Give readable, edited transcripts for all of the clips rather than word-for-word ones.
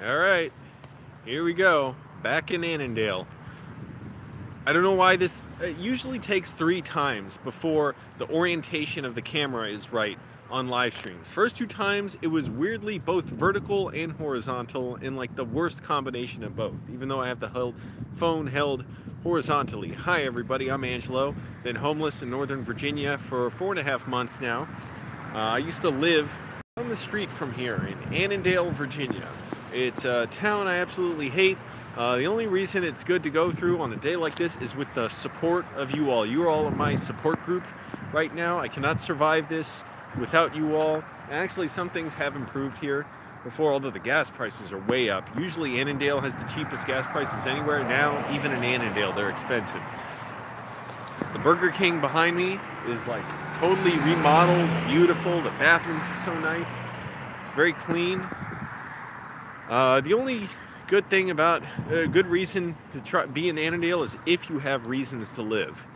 Alright, here we go. Back in Annandale. I don't know why this usually takes 3 times before the orientation of the camera is right on live streams. First 2 times it was weirdly both vertical and horizontal in like the worst combination of both, even though I have the phone held horizontally. Hi everybody, I'm Angelo. Been homeless in Northern Virginia for 4.5 months now. I used to live on the street from here in Annandale, Virginia. It's a town I absolutely hate. The only reason it's good to go through on a day like this is with the support of you all. You are all in my support group right now. I cannot survive this without you all. And actually, some things have improved here before, although the gas prices are way up. Usually Annandale has the cheapest gas prices anywhere. Now, even in Annandale, they're expensive. The Burger King behind me is like totally remodeled, beautiful. The bathrooms are so nice. It's very clean. The only good thing about good reason to be in Annandale is if you have reasons to live.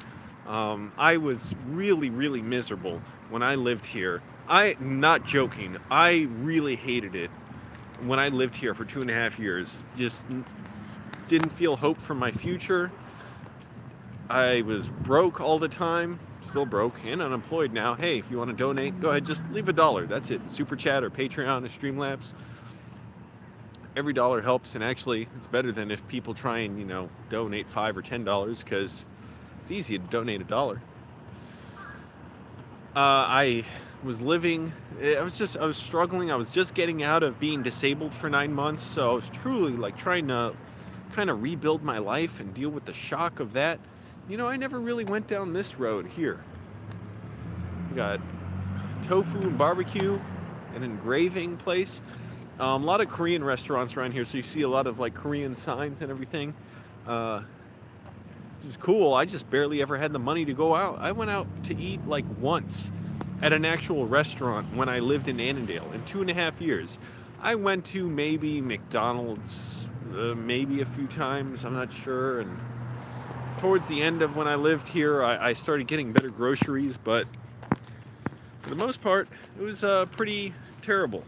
I was really miserable when I lived here. I'm not joking. I really hated it when I lived here for 2.5 years. Just didn't feel hope for my future. I was broke all the time, still broke and unemployed now. Hey, if you want to donate, go ahead, just leave $1. That's it. Super Chat or Patreon or Streamlabs. Every dollar helps, and actually it's better than if people try and, donate $5 or $10, because it's easy to donate $1. I was struggling. I was just getting out of being disabled for 9 months, so I was truly like trying to kind of rebuild my life and deal with the shock of that. I never really went down this road here. We got tofu and barbecue, an engraving place. A lot of Korean restaurants around here, so you see a lot of like Korean signs and everything. Which is cool. I just barely ever had the money to go out. I went out to eat like once at an actual restaurant when I lived in Annandale in 2.5 years. I went to maybe McDonald's, maybe a few times, I'm not sure. And towards the end of when I lived here, I started getting better groceries, but for the most part, it was pretty terrible.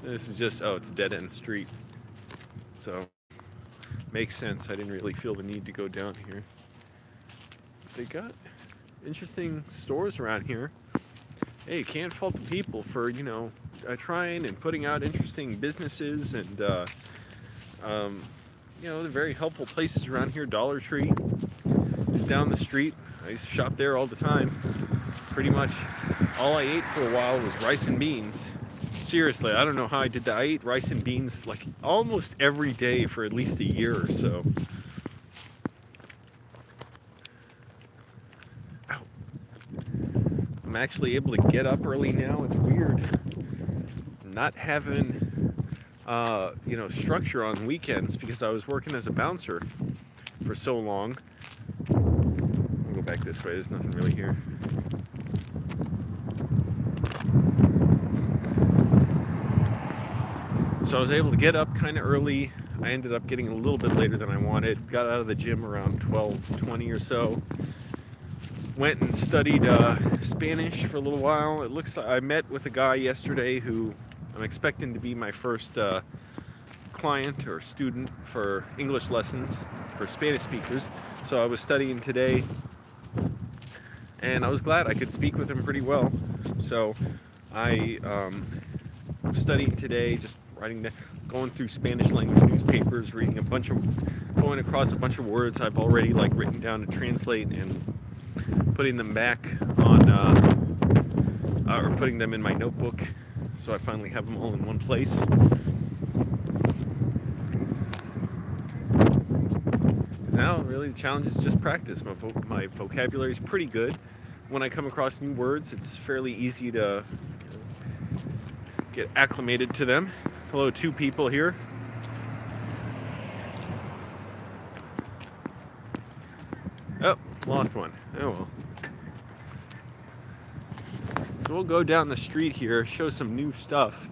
This is just, it's a dead-end street. So, makes sense. I didn't really feel the need to go down here. They got interesting stores around here. Hey, you can't fault the people for, trying and putting out interesting businesses and, they're very helpful places around here. Dollar Tree is down the street. I used to shop there all the time. Pretty much all I ate for a while was rice and beans. Seriously, I don't know how I did that. I ate rice and beans like almost every day for at least a year or so. Ow. I'm actually able to get up early now. It's weird not having, structure on weekends because I was working as a bouncer for so long. I'll go back this way. There's nothing really here. So I was able to get up kind of early. I ended up getting a little bit later than I wanted. Got out of the gym around 12:20 or so. Went and studied Spanish for a little while. It looks like I met with a guy yesterday who I'm expecting to be my first client or student for English lessons for Spanish speakers. So I was studying today, and I was glad I could speak with him pretty well. So I studied today, just going through Spanish language newspapers, going across a bunch of words I've already written down to translate and putting them back on, or putting them in my notebook, so I finally have them all in one place. Because now really the challenge is just practice. My vocabulary is pretty good. When I come across new words, it's fairly easy to get acclimated to them. Hello, 2 people here. Oh, lost one. Oh well. So we'll go down the street here, show some new stuff.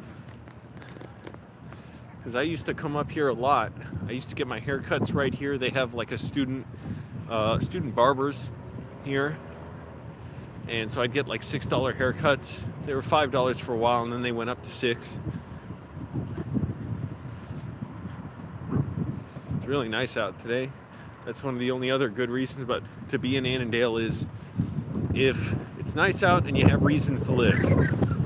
Because I used to come up here a lot. I used to get my haircuts right here. They have like a student barbers here. And so I'd get like $6 haircuts. They were $5 for a while, and then they went up to $6. It's really nice out today. That's one of the only other good reasons but to be in Annandale is if it's nice out and you have reasons to live.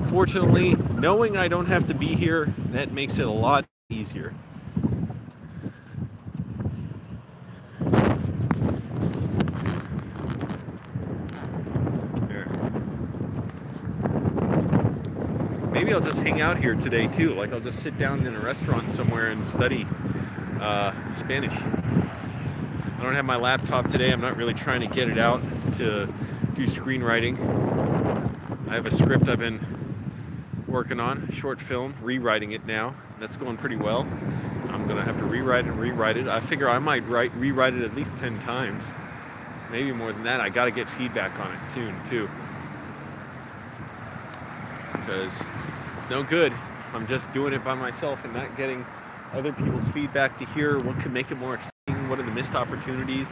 Fortunately, knowing I don't have to be here, that makes it a lot easier. Maybe I'll just hang out here today too. Like I'll just sit down in a restaurant somewhere and study Spanish. I don't have my laptop today. I'm not really trying to get it out to do screenwriting. I have a script I've been working on, a short film, rewriting it now. That's going pretty well. I'm gonna have to rewrite it. I figure I might rewrite it at least 10 times. Maybe more than that. I gotta get feedback on it soon too. Because it's no good. I'm just doing it by myself and not getting other people's feedback to hear what could make it more exciting. What are the missed opportunities?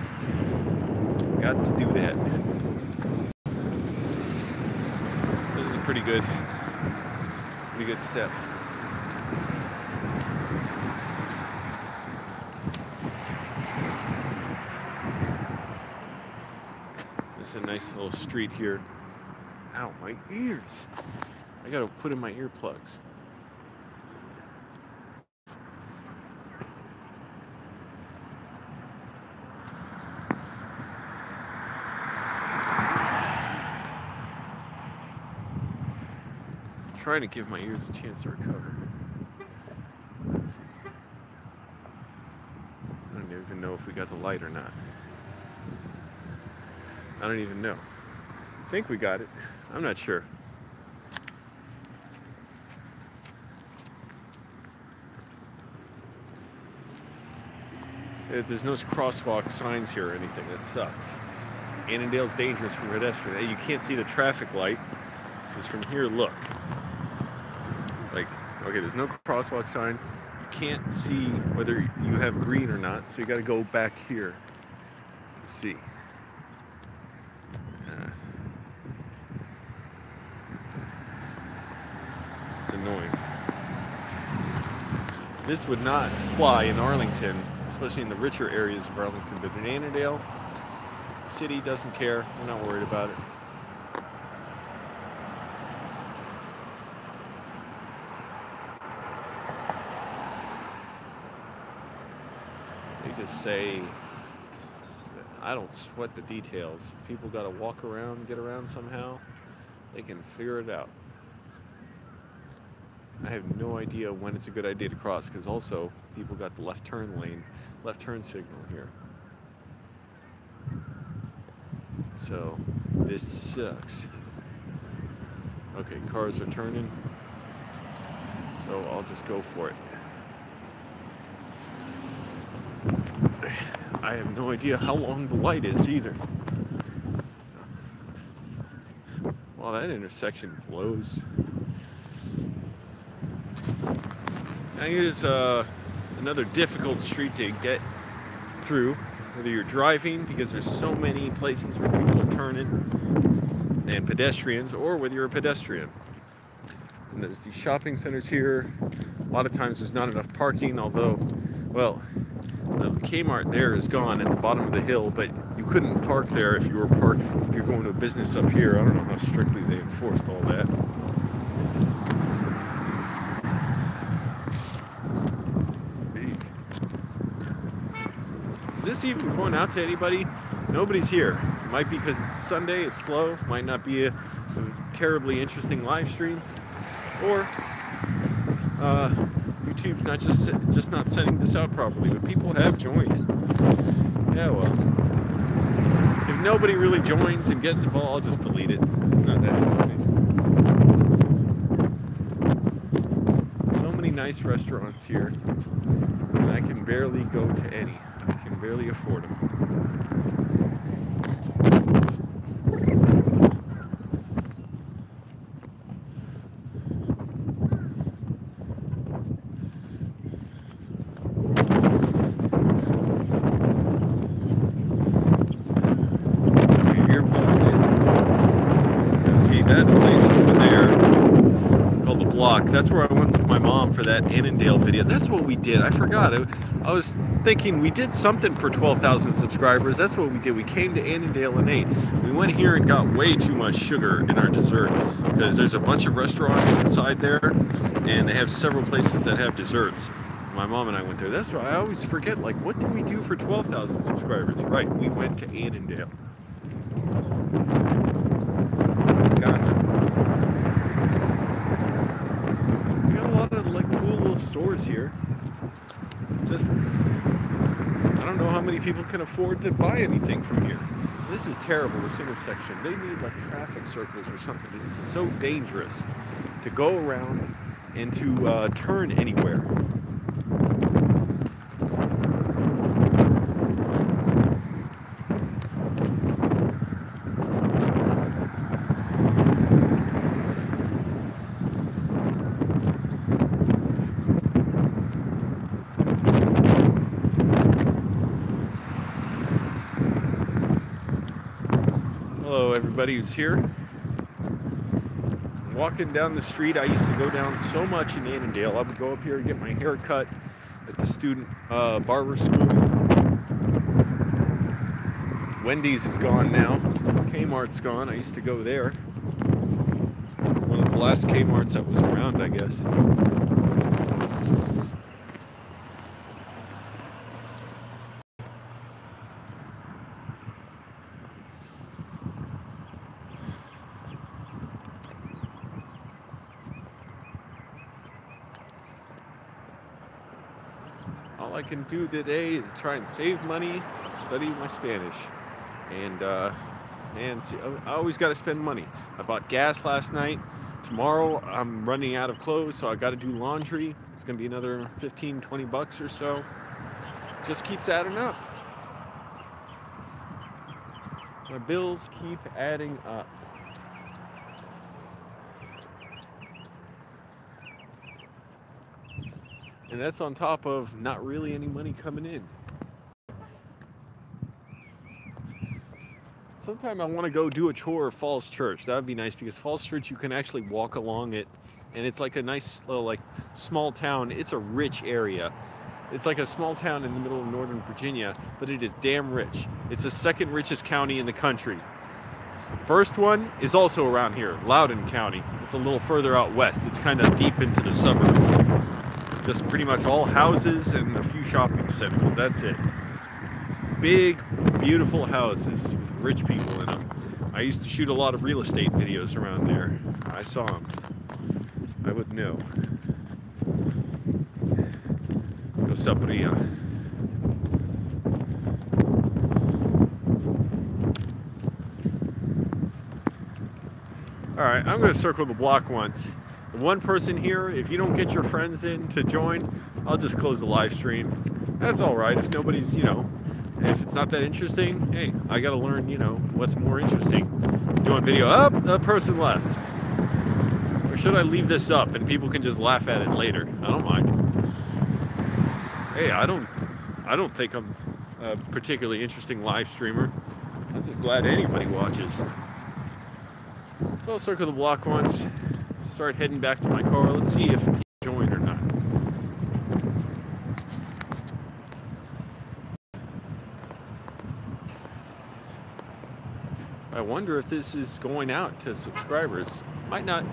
Got to do that. This is a pretty good step. This is a nice little street here. Ow, my ears. I gotta put in my earplugs. Trying to give my ears a chance to recover. I don't even know if we got the light or not. I don't even know. I think we got it. I'm not sure. There's no crosswalk signs here or anything. That sucks. Annandale's dangerous for pedestrians. You can't see the traffic light. Because from here, look. Like, okay, there's no crosswalk sign. You can't see whether you have green or not, so you gotta go back here to see. It's annoying. This would not fly in Arlington, especially in the richer areas of Arlington, but in Annandale, the city doesn't care. We're not worried about it. They just say, I don't sweat the details. People got to walk around, get around somehow. They can figure it out. I have no idea when it's a good idea to cross, because also people got the left turn lane, left turn signal here. So this sucks. Okay, cars are turning, so I'll just go for it. I have no idea how long the light is either. Well, that intersection blows. Now here's another difficult street to get through, whether you're driving, because there's so many places where people are turning, and pedestrians, or whether you're a pedestrian. And there's these shopping centers here. A lot of times there's not enough parking, although, well, the Kmart there is gone at the bottom of the hill, but you couldn't park there if you were if you're going to a business up here. I don't know how strictly they enforced all that. Is this even going out to anybody? Nobody's here. It might be because it's Sunday, it's slow, might not be a terribly interesting live stream, or YouTube's not just not sending this out properly, but people have joined. Yeah, well, if nobody really joins and gets involved, I'll just delete it. It's not that interesting. So many nice restaurants here, and I can barely go to any. I can barely afford them. Your earplugs in. block. That's where I went with my mom for that Annandale video. That's what we did. I forgot. I was thinking we did something for 12,000 subscribers. That's what we did. We came to Annandale and ate. We went here and got way too much sugar in our dessert because there's a bunch of restaurants inside there and they have several places that have desserts. My mom and I went there. That's why I always forget, like, what did we do for 12,000 subscribers? Right, we went to Annandale. Stores here. Just, I don't know how many people can afford to buy anything from here. This is terrible, this intersection. They need like traffic circles or something. It's so dangerous to go around and to turn anywhere. Hello everybody who's here. Walking down the street, I used to go down so much in Annandale. I would go up here and get my hair cut at the student barber school. Wendy's is gone now. Kmart's gone. I used to go there. One of the last Kmart's that was around, I guess. All I can do today is try and save money, study my Spanish, and see, I always got to spend money. I bought gas last night. Tomorrow I'm running out of clothes, so I got to do laundry. It's gonna be another 15, 20 bucks or so. Just keeps adding up. My bills keep adding up. And that's on top of not really any money coming in. Sometime I want to go do a tour of Falls Church. That would be nice because Falls Church, you can actually walk along it, and it's like a nice little, like, small town. It's a rich area. It's like a small town in the middle of Northern Virginia, but it is damn rich. It's the second richest county in the country. The first one is also around here, Loudoun County. It's a little further out west. It's kind of deep into the suburbs. Just pretty much all houses and a few shopping centers. That's it. Big, beautiful houses with rich people in them. I used to shoot a lot of real estate videos around there. I saw them. I would know. Go Sapria. Alright, I'm going to circle the block once. One person here, if you don't get your friends in to join, I'll just close the live stream. That's alright if nobody's, you know, if it's not that interesting, hey, I gotta learn, you know, what's more interesting. Doing video, up, a person left. Or should I leave this up and people can just laugh at it later? I don't mind. Hey, I don't think I'm a particularly interesting live streamer. I'm just glad anybody watches. So I'll circle the block once. Start heading back to my car. Let's see if he joined or not. I wonder if this is going out to subscribers. Might not,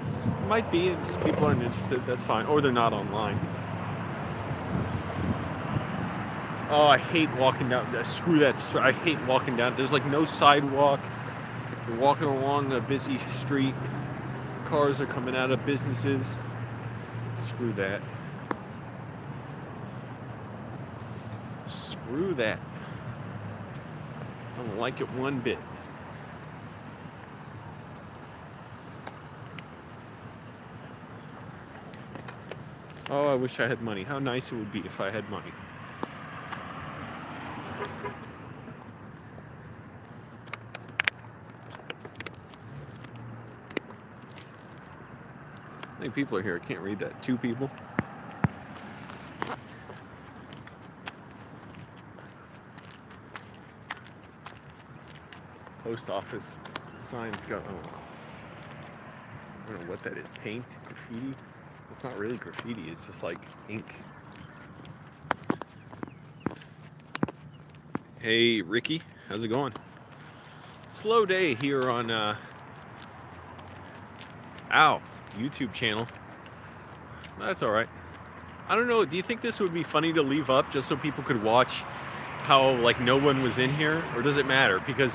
might be, and just people aren't interested. That's fine, or they're not online. Oh, I hate walking down. Screw that. I hate walking down. There's like no sidewalk. You're walking along a busy street. Cars are coming out of businesses. Screw that. Screw that. I don't like it one bit. Oh, I wish I had money. How nice it would be if I had money. How many people are here? I can't read that. 2 people. Post office signs got, oh, I don't know what that is. Paint, graffiti. It's not really graffiti, it's just like ink. Hey Ricky, how's it going? Slow day here on YouTube channel. That's alright. I don't know, do you think this would be funny to leave up just so people could watch how like no one was in here? Or does it matter? Because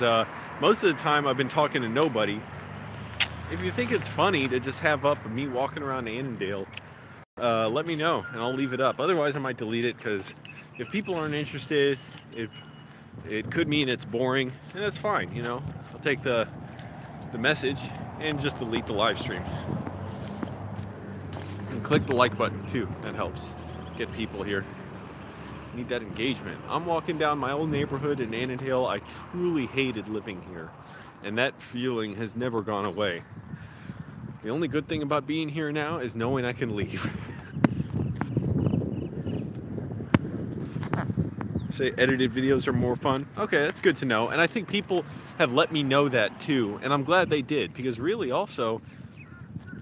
most of the time I've been talking to nobody. If you think it's funny to just have up me walking around Annandale, let me know and I'll leave it up. Otherwise I might delete it, because if people aren't interested, it could mean it's boring, and that's fine, you know. I'll take the message and just delete the live stream. And click the like button too, that helps get people here. Need that engagement. I'm walking down my old neighborhood in Annandale. I truly hated living here, and that feeling has never gone away. The only good thing about being here now is knowing I can leave. Say edited videos are more fun. Okay, that's good to know. And I think people have let me know that too, and I'm glad they did, because really also,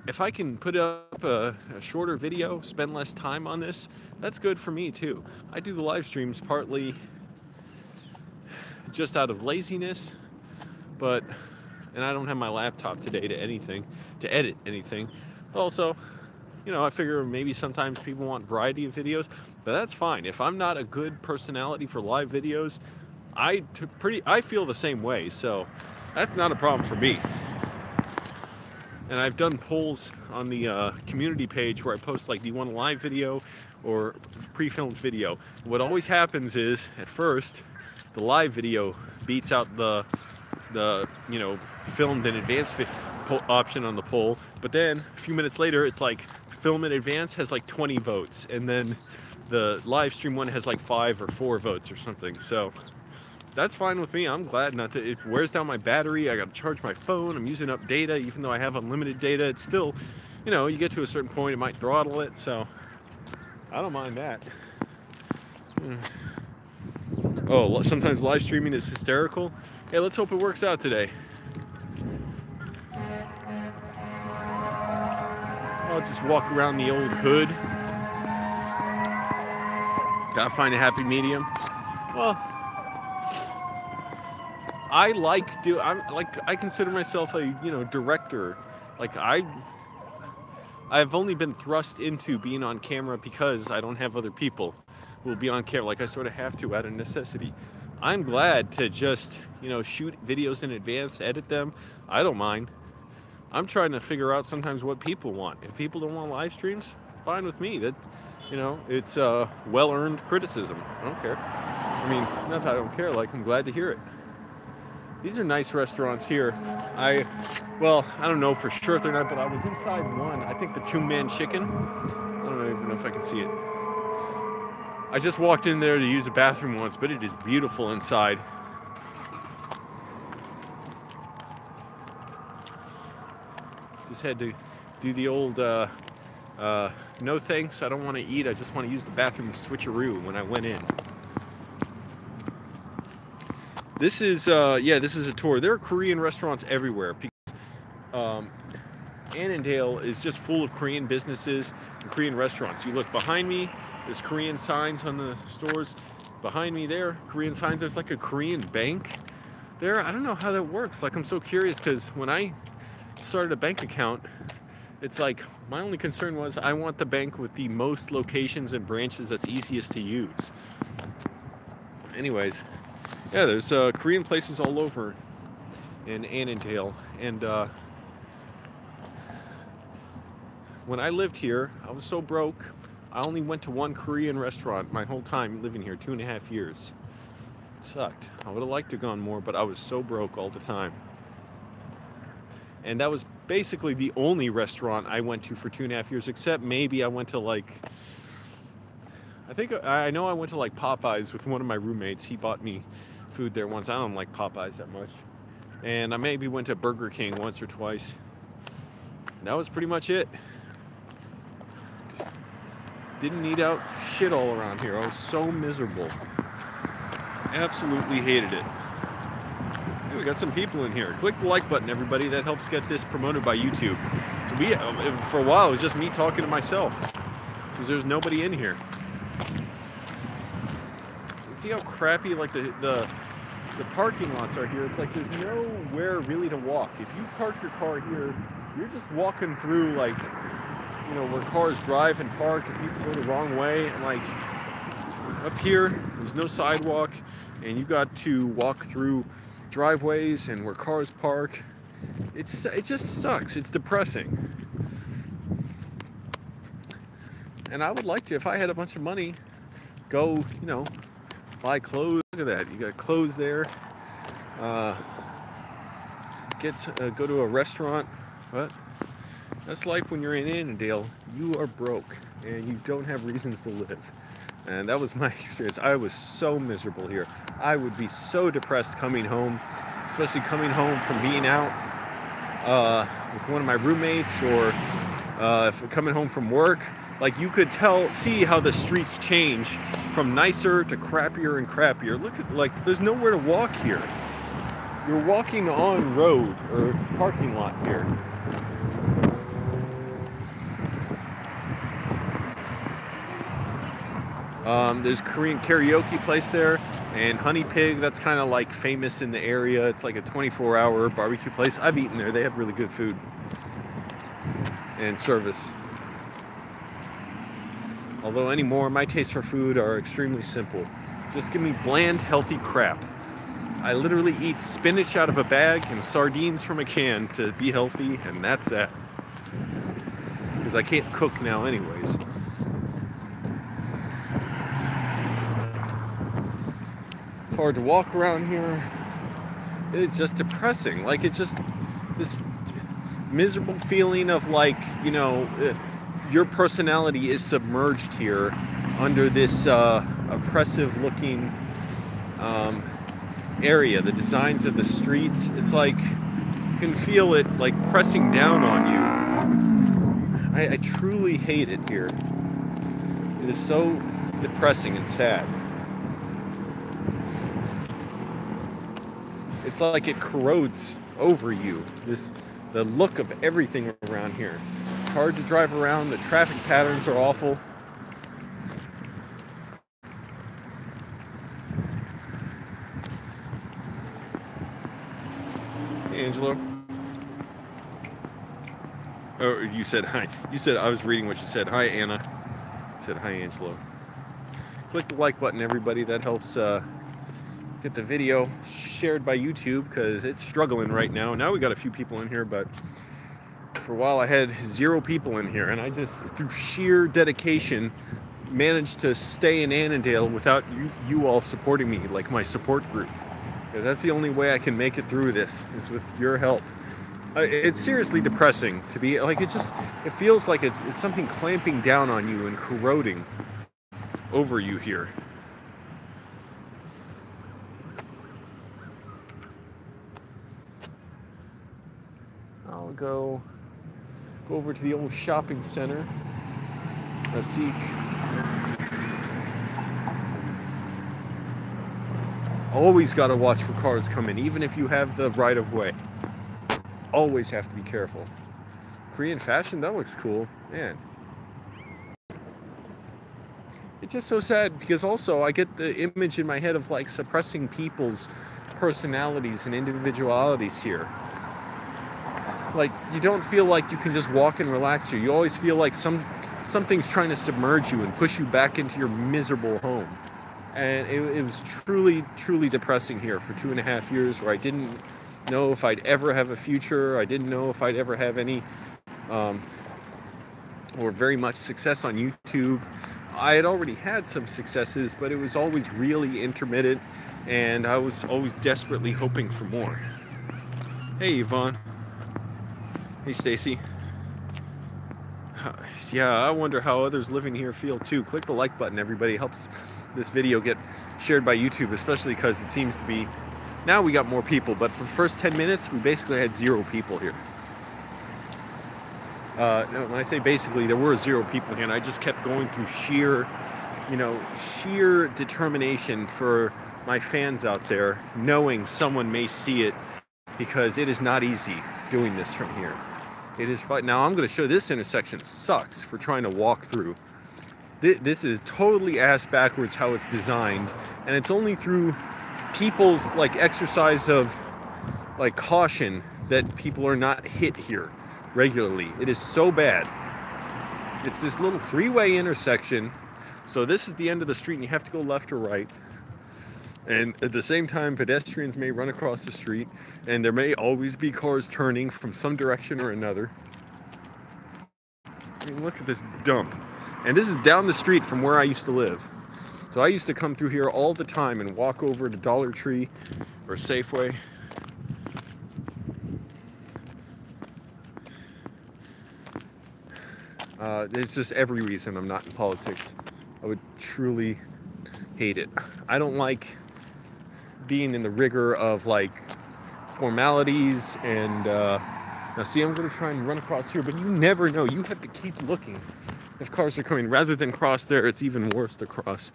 if I can put up a shorter video, spend less time on this, that's good for me too. I do the live streams partly just out of laziness, and I don't have my laptop today to edit anything. Also, you know, I figure maybe sometimes people want variety of videos, but that's fine. If I'm not a good personality for live videos, I feel the same way, so that's not a problem for me. And I've done polls on the community page where I post like, do you want a live video or pre-filmed video? What always happens is, at first, the live video beats out the you know, filmed in advance option on the poll, but then a few minutes later it's like film in advance has like 20 votes, and then the live stream one has like 5 or 4 votes or something. So that's fine with me. I'm glad not that it wears down my battery. I gotta charge my phone. I'm using up data, even though I have unlimited data. It's still, you know, you get to a certain point, it might throttle it, so I don't mind that. Oh, sometimes live streaming is hysterical. Hey, let's hope it works out today. I'll just walk around the old hood. Gotta find a happy medium. Well, I consider myself a, you know, director. Like I've only been thrust into being on camera because I don't have other people who will be on camera. Like I sort of have to out of necessity. I'm glad to just, you know, shoot videos in advance, edit them. I don't mind. I'm trying to figure out sometimes what people want. If people don't want live streams, fine with me. That, you know, it's well-earned criticism. I don't care. I mean, not that I don't care, like, I'm glad to hear it. These are nice restaurants here. Well, I don't know for sure if they're not, but I was inside one. I think the Chung Man Chicken. I don't even know if I can see it. I just walked in there to use a bathroom once, but it is beautiful inside. Just had to do the old, no thanks, I don't want to eat, I just want to use the bathroom switcheroo when I went in. This is, this is a tour. There are Korean restaurants everywhere. Annandale is just full of Korean businesses and Korean restaurants. You look behind me, there's Korean signs on the stores. Behind me there, Korean signs. There's like a Korean bank there. I don't know how that works. Like, I'm so curious, because when I started a bank account, it's like, my only concern was I want the bank with the most locations and branches that's easiest to use. Anyways, yeah, there's Korean places all over in Annandale, and when I lived here, I was so broke, I only went to one Korean restaurant my whole time living here, 2.5 years. It sucked. I would have liked to have gone more, but I was so broke all the time. And that was basically the only restaurant I went to for 2.5 years, except maybe I went to like, I know I went to like Popeyes with one of my roommates. He bought me food there once. I don't like Popeyes that much. And I maybe went to Burger King once or twice. And that was pretty much it. Didn't eat out shit all around here. I was so miserable. Absolutely hated it. Hey, we got some people in here. Click the like button, everybody. That helps get this promoted by YouTube. So for a while, it was just me talking to myself because there's nobody in here. You see how crappy like the parking lots are here? It's like there's nowhere really to walk. If you park your car here, you're just walking through like, you know, where cars drive and park and people go the wrong way. And like up here, there's no sidewalk and you got to walk through driveways and where cars park. It just sucks. It's depressing. And I would like to, if I had a bunch of money, go, you know, buy clothes. Look at that. You got clothes there. Go to a restaurant. But that's life when you're in Annandale. You are broke and you don't have reasons to live. And that was my experience. I was so miserable here. I would be so depressed coming home, especially coming home from being out with one of my roommates, or if coming home from work. Like you could see how the streets change from nicer to crappier and crappier. Look at, like, there's nowhere to walk here. You're walking on road or parking lot here. There's Korean karaoke place there, and Honey Pig, that's kind of like famous in the area. It's like a 24-hour barbecue place. I've eaten there. They have really good food and service. Although anymore, my tastes for food are extremely simple. Just give me bland, healthy crap. I literally eat spinach out of a bag and sardines from a can to be healthy, and that's that. Because I can't cook now anyways. It's hard to walk around here. It's just depressing. Like, it's just this miserable feeling of like, you know, your personality is submerged here under this oppressive looking area. The designs of the streets, it's like you can feel it like pressing down on you. I truly hate it here. It is so depressing and sad. It's like it corrodes over you, the look of everything around here. It's hard to drive around. The traffic patterns are awful. Hey, Angelo. Oh, you said hi. You said, I was reading what you said. Hi, Anna. You said hi, Angelo. Click the like button, everybody. That helps get the video shared by YouTube, because it's struggling right now. Now we got a few people in here, but for a while I had 0 people in here, and I just, through sheer dedication, managed to stay in Annandale without you all supporting me, like my support group. That's the only way I can make it through this, is with your help. It's seriously depressing to be, like, it feels like it's something clamping down on you and corroding over you here. I'll go over to the old shopping center. Seek. Always got to watch for cars coming, even if you have the right of way. Always have to be careful. Korean fashion, that looks cool. Man. It's just so sad, because also I get the image in my head of like suppressing people's personalities and individualities here. Like, you don't feel like you can just walk and relax here. You always feel like something's trying to submerge you and push you back into your miserable home. And it was truly, truly depressing here for 2.5 years, where I didn't know if I'd ever have a future. I didn't know if I'd ever have any or very much success on YouTube. I had already had some successes, but it was always really intermittent, and I was always desperately hoping for more. Hey, Yvonne. Hey, Stacy. Yeah, I wonder how others living here feel too. Click the like button, everybody. It helps this video get shared by YouTube, especially because it seems to be, now we got more people, but for the first 10 minutes, we basically had 0 people here. No, when I say basically, there were 0 people here, and I just kept going through sheer determination for my fans out there, knowing someone may see it, because it is not easy doing this from here. It is fun. Now I'm going to show this intersection sucks for trying to walk through. This is totally ass backwards how it's designed, and it's only through people's like exercise of like caution that people are not hit here regularly. It is so bad. It's this little three-way intersection, so this is the end of the street and you have to go left or right. And at the same time, pedestrians may run across the street, and there may always be cars turning from some direction or another. I mean, look at this dump. And this is down the street from where I used to live. So I used to come through here all the time and walk over to Dollar Tree or Safeway. There's just every reason I'm not in politics. I would truly hate it. I don't like being in the rigor of like formalities and now see, I'm going to try and run across here, but you never know. You have to keep looking if cars are coming. Rather than cross there, it's even worse to cross.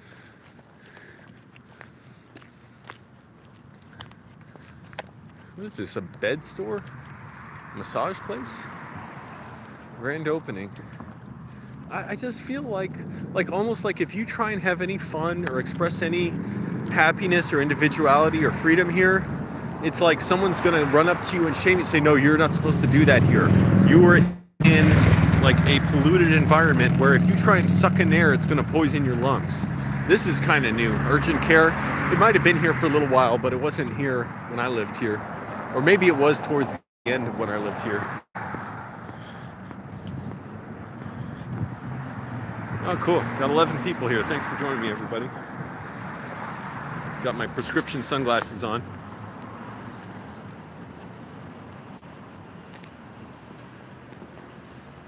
What is this, a bed store? Massage place? Grand opening. I just feel like almost like if you try and have any fun or express any happiness or individuality or freedom here, it's like someone's gonna run up to you and shame you and say, no, you're not supposed to do that here. You were in like a polluted environment where if you try and suck in air, it's gonna poison your lungs. This is kind of new. Urgent care, it might have been here for a little while, but it wasn't here when I lived here. Or maybe it was towards the end of when I lived here. Oh, cool. Got 11 people here. Thanks for joining me, everybody. Got my prescription sunglasses on.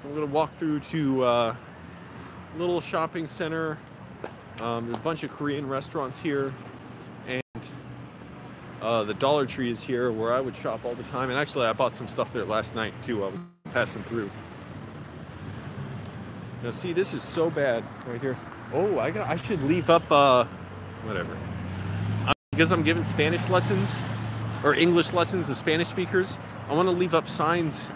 So I'm going to walk through to a little shopping center. There's a bunch of Korean restaurants here. And the Dollar Tree is here where I would shop all the time. And actually, I bought some stuff there last night, too. I was passing through. Now see, this is so bad right here. Oh, I should leave up, whatever. Because I'm giving Spanish lessons, or English lessons to Spanish speakers, I want to leave up signs,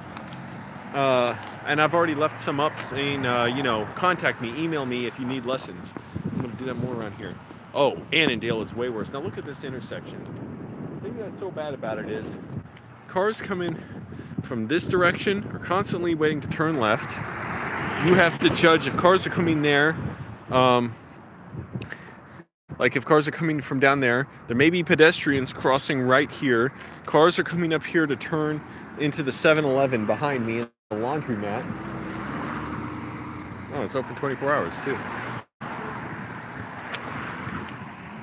and I've already left some up saying, you know, contact me, email me if you need lessons. I'm going to do that more around here. Oh, Annandale is way worse. Now look at this intersection. The thing that's so bad about it is, cars coming from this direction are constantly waiting to turn left. You have to judge if cars are coming there, like if cars are coming from down there, there may be pedestrians crossing right here. Cars are coming up here to turn into the 7-Eleven behind me and the laundromat. Oh, it's open 24 hours too.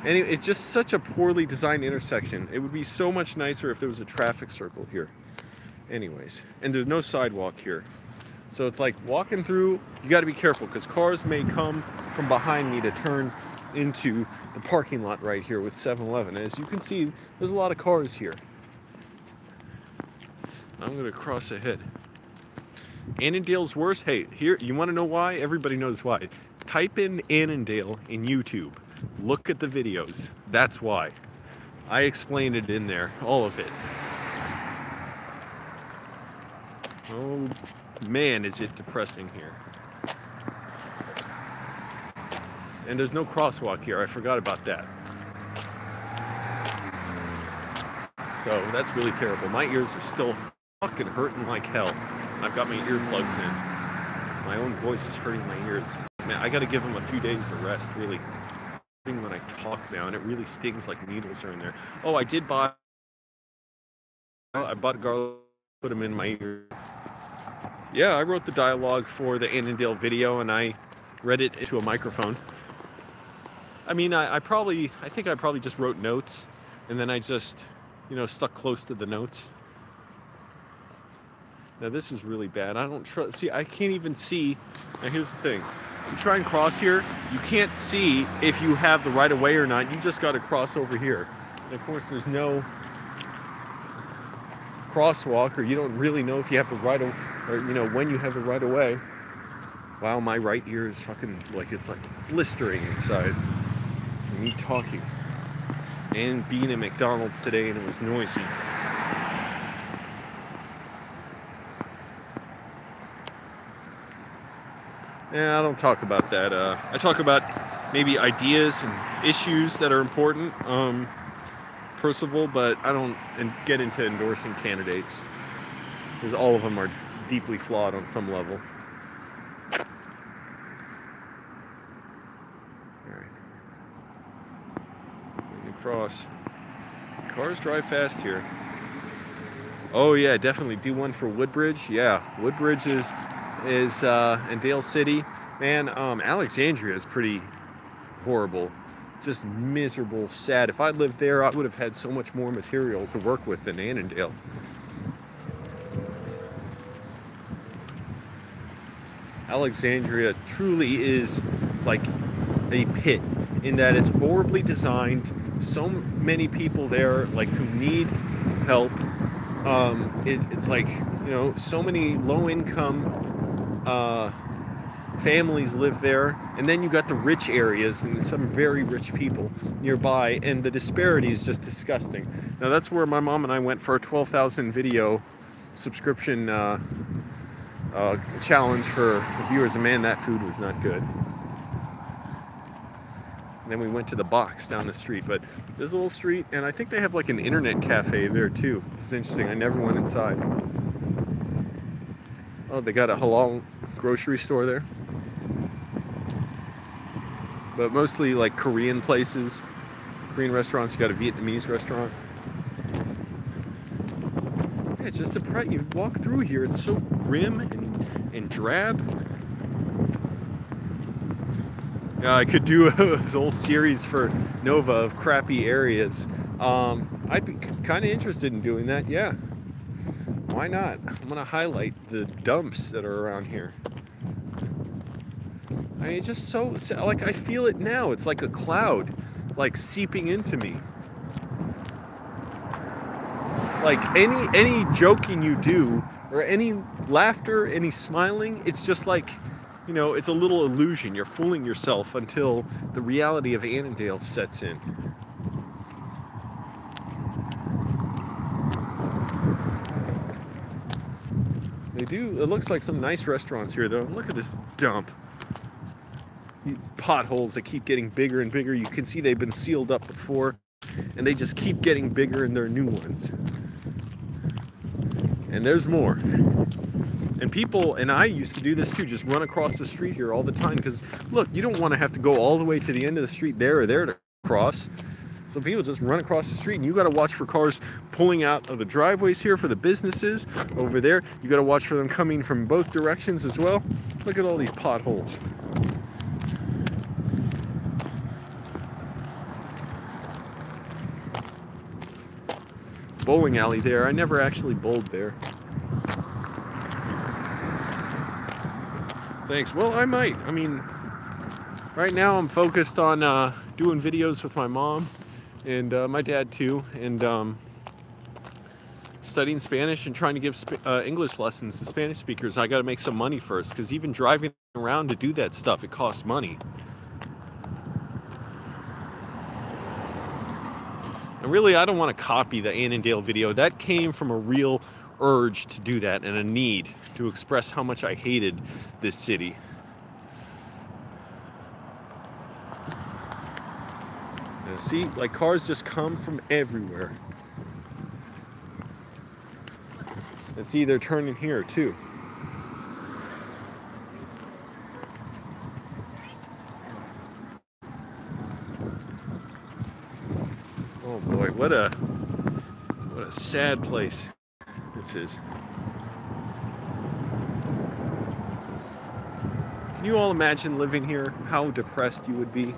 Anyway, it's just such a poorly designed intersection. It would be so much nicer if there was a traffic circle here. Anyways, and there's no sidewalk here. So it's like walking through, you got to be careful because cars may come from behind me to turn into the parking lot right here with 7-Eleven. As you can see, there's a lot of cars here. I'm going to cross ahead. Annandale's worse? Hey, here, you want to know why? Everybody knows why. Type in Annandale in YouTube. Look at the videos. That's why. I explained it in there, all of it. Oh, man, is it depressing here. And there's no crosswalk here. I forgot about that. So that's really terrible. My ears are still fucking hurting like hell. I've got my earplugs in. My own voice is hurting my ears. Man, I gotta give them a few days to rest, really. When I talk now, and it really stings like needles are in there. Oh, I did buy... I bought garlic, put them in my ear. Yeah, I wrote the dialogue for the Annandale video, and I read it into a microphone. I mean, I think I probably just wrote notes, and then I just, you know, stuck close to the notes. Now this is really bad. I don't trust, see, I can't even see. Now here's the thing. You try and cross here, you can't see if you have the right of way or not. You just got to cross over here. And of course, there's no crosswalk, or you don't really know if you have the right of, or you know, when you have the right of way. Wow, my right ear is fucking, like, it's like blistering inside from me talking and being at McDonald's today, and it was noisy. Yeah, I don't talk about that. I talk about maybe ideas and issues that are important, Percival, but I don't get into endorsing candidates because all of them are deeply flawed on some level. All right, moving across. Cars drive fast here. Oh yeah, definitely do one for Woodbridge. Yeah, Woodbridge is in Dale City. Man, Alexandria is pretty horrible. Just miserable, sad. If I lived there, I would have had so much more material to work with than Annandale. Alexandria truly is like a pit in that it's horribly designed. So many people there like who need help. It's like, you know, so many low-income families live there, and then you got the rich areas and some very rich people nearby, and the disparity is just disgusting. Now that's where my mom and I went for a 12,000 video subscription challenge for viewers, and man, that food was not good. And then we went to the box down the street, but there's a little street, and I think they have like an internet cafe there too. It's interesting, I never went inside. Oh, they got a halal grocery store there. But mostly like Korean places, Korean restaurants. You got a Vietnamese restaurant. Yeah, just depressed. You walk through here, it's so grim and drab. Yeah, I could do a whole series for Nova of crappy areas. I'd be kind of interested in doing that, yeah. Why not? I'm gonna highlight the dumps that are around here. I mean, just so, like, I feel it now. It's like a cloud, like, seeping into me. Like, any joking you do, or any laughter, any smiling, it's just like, you know, it's a little illusion. You're fooling yourself until the reality of Annandale sets in. They do, it looks like some nice restaurants here, though. Look at this dump. These potholes that keep getting bigger and bigger. You can see they've been sealed up before, and they just keep getting bigger, and they're new ones. And there's more. And people, and I used to do this too, just run across the street here all the time, because look, you don't want to have to go all the way to the end of the street there or there to cross. So people just run across the street, and you got to watch for cars pulling out of the driveways here for the businesses over there. You got to watch for them coming from both directions as well. Look at all these potholes. Bowling alley there. I never actually bowled there. Thanks. Well, I might. I mean, right now I'm focused on doing videos with my mom and my dad too, and studying Spanish and trying to give English lessons to Spanish speakers. I got to make some money first, because even driving around to do that stuff, it costs money. And really, I don't want to copy the Annandale video. That came from a real urge to do that and a need to express how much I hated this city. Now, see, like, cars just come from everywhere. And see, they're turning here too. Oh boy, what a sad place this is. Can you all imagine living here? How depressed you would be?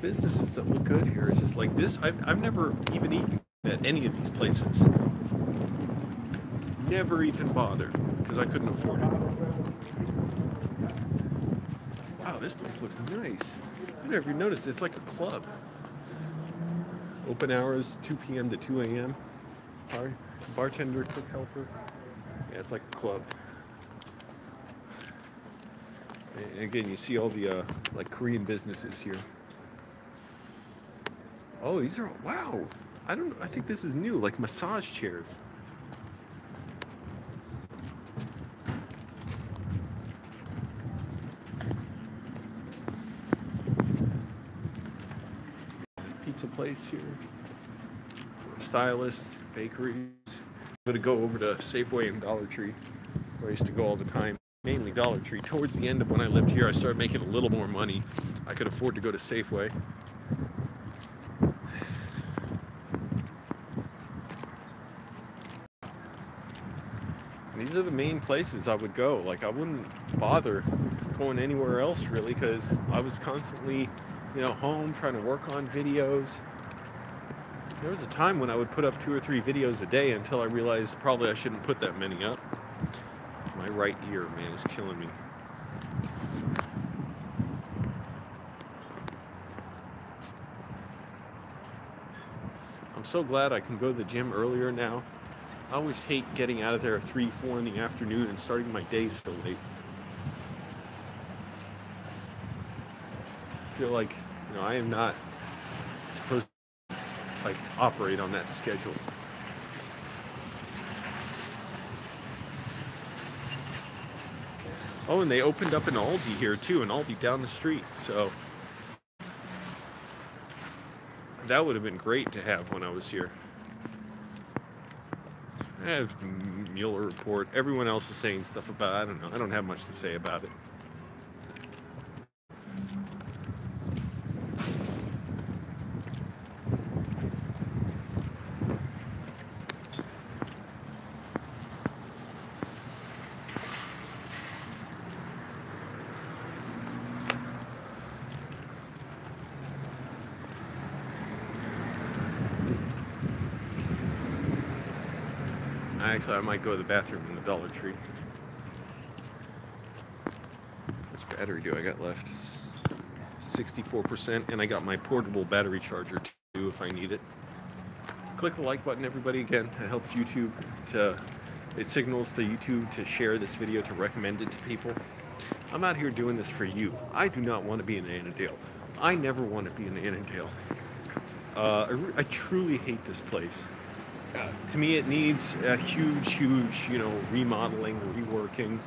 Businesses that look good here. It's just like this. I've never even eaten at any of these places. Never even bothered because I couldn't afford it. Wow, this place looks nice. I never even noticed. It's like a club. Open hours 2 p.m. to 2 a.m. Bartender, cook helper. Yeah, it's like a club. And again, you see all the like Korean businesses here. Oh, these are wow. I think this is new, like massage chairs. Pizza place here. Stylist, bakeries. I'm gonna go over to Safeway and Dollar Tree, where I used to go all the time. Mainly Dollar Tree. Towards the end of when I lived here, I started making a little more money. I could afford to go to Safeway. And these are the main places I would go. Like, I wouldn't bother going anywhere else really, because I was constantly, home trying to work on videos. There was a time when I would put up 2 or 3 videos a day until I realized probably I shouldn't put that many up. My right ear, man, is killing me. I'm so glad I can go to the gym earlier now. I always hate getting out of there at 3, 4 in the afternoon and starting my day so late. I feel like, I am not supposed to operate on that schedule. Oh, and they opened up an Aldi here too, an Aldi down the street, so that would have been great to have when I was here. I have Mueller report. Everyone else is saying stuff about it. I don't know. I don't have much to say about it. Actually, I might go to the bathroom in the Dollar Tree. Which battery do I got left? 64%, and I got my portable battery charger too if I need it. Click the like button, everybody. Again, it helps YouTube it signals to YouTube to share this video, to recommend it to people. I'm out here doing this for you. I do not want to be in Annandale. I never want to be in Annandale. I truly hate this place. To me, it needs a huge, remodeling, reworking.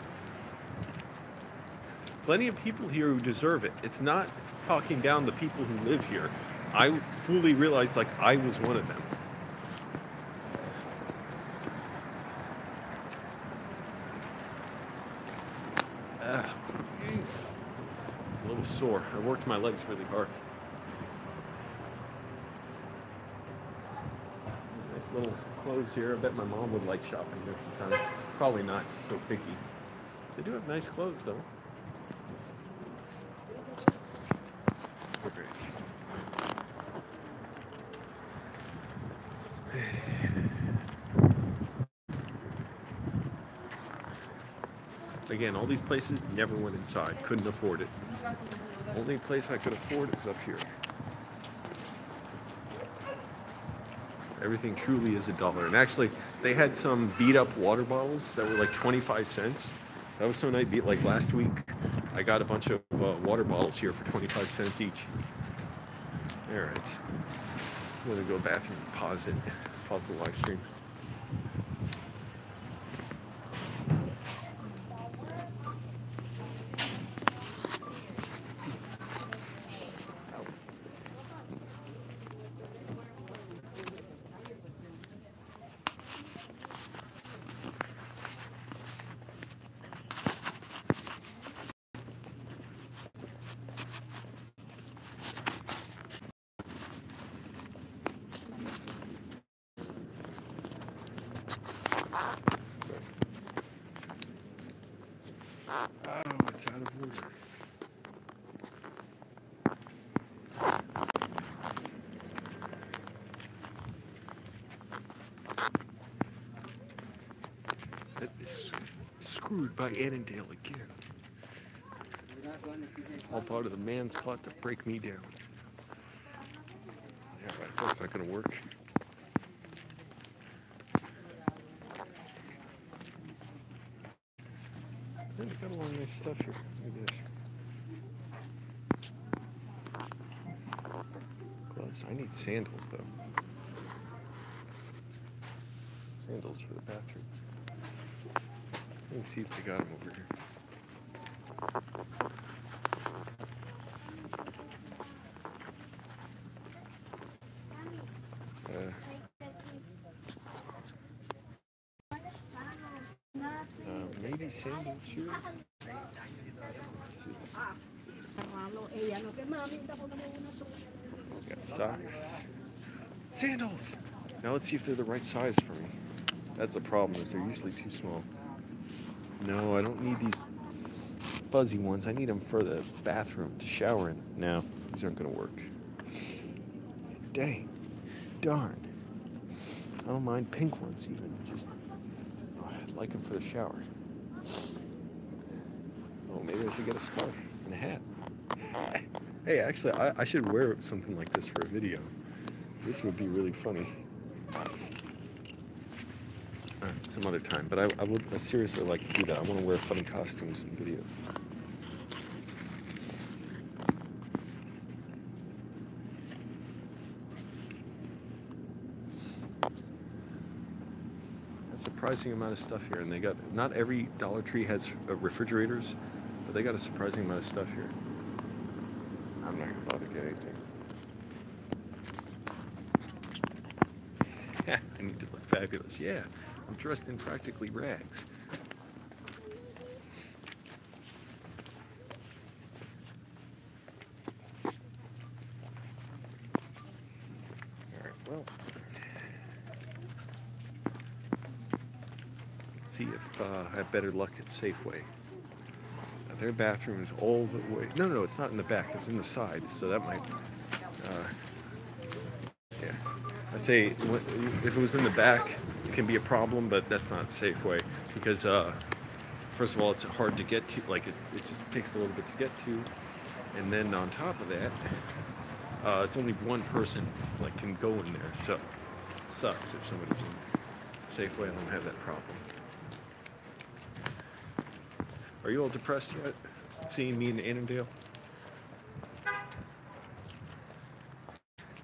Plenty of people here who deserve it. It's not talking down the people who live here. I fully realized, I was one of them. A little sore. I worked my legs really hard. Little clothes here. I bet my mom would like shopping there sometime. Probably not. She's so picky. They do have nice clothes though. Great. Again, all these places never went inside. Couldn't afford it. Only place I could afford is up here. Everything truly is $1. And actually, they had some beat-up water bottles that were like 25 cents. That was so nice. Like last week, I got a bunch of water bottles here for 25 cents each. All right. I'm going to go bathroom and pause it. Pause the live stream. Oh, it's out of order. That is screwed by Annandale again. All part of the man's plot to break me down. Yeah, right, that's not gonna work. They got a lot of nice stuff here. Look at this. Gloves. I need sandals though. Sandals for the bathroom. Let me see if they got them over here. Maybe sandals here. Let's see. Got socks. Sandals! Now let's see if they're the right size for me. That's the problem, is they're usually too small. No, I don't need these fuzzy ones. I need them for the bathroom to shower in. No, these aren't going to work. Dang. Darn. I don't mind pink ones even. Just, I'd like them for the shower. Oh, maybe I should get a scarf and a hat. Hey, actually, I should wear something like this for a video. This would be really funny. Alright, some other time. But I seriously like to do that. I want to wear funny costumes in videos. A surprising amount of stuff here. And they got, not every Dollar Tree has refrigerators, but they got a surprising amount of stuff here. I'm not going to bother to get anything. I need to look fabulous. Yeah, I'm dressed in practically rags. Alright, well, let's see if I have better luck at Safeway. Their bathroom is all the way... No, it's not in the back. It's in the side, so that might... yeah. I say, if it was in the back, it can be a problem, but that's not Safeway. Because, first of all, it's hard to get to. Like, it just takes a little bit to get to. And then on top of that, it's only one person, like, can go in there. So, it sucks if somebody's in Safeway. I don't have that problem. Are you all depressed yet? Seeing me in Annandale?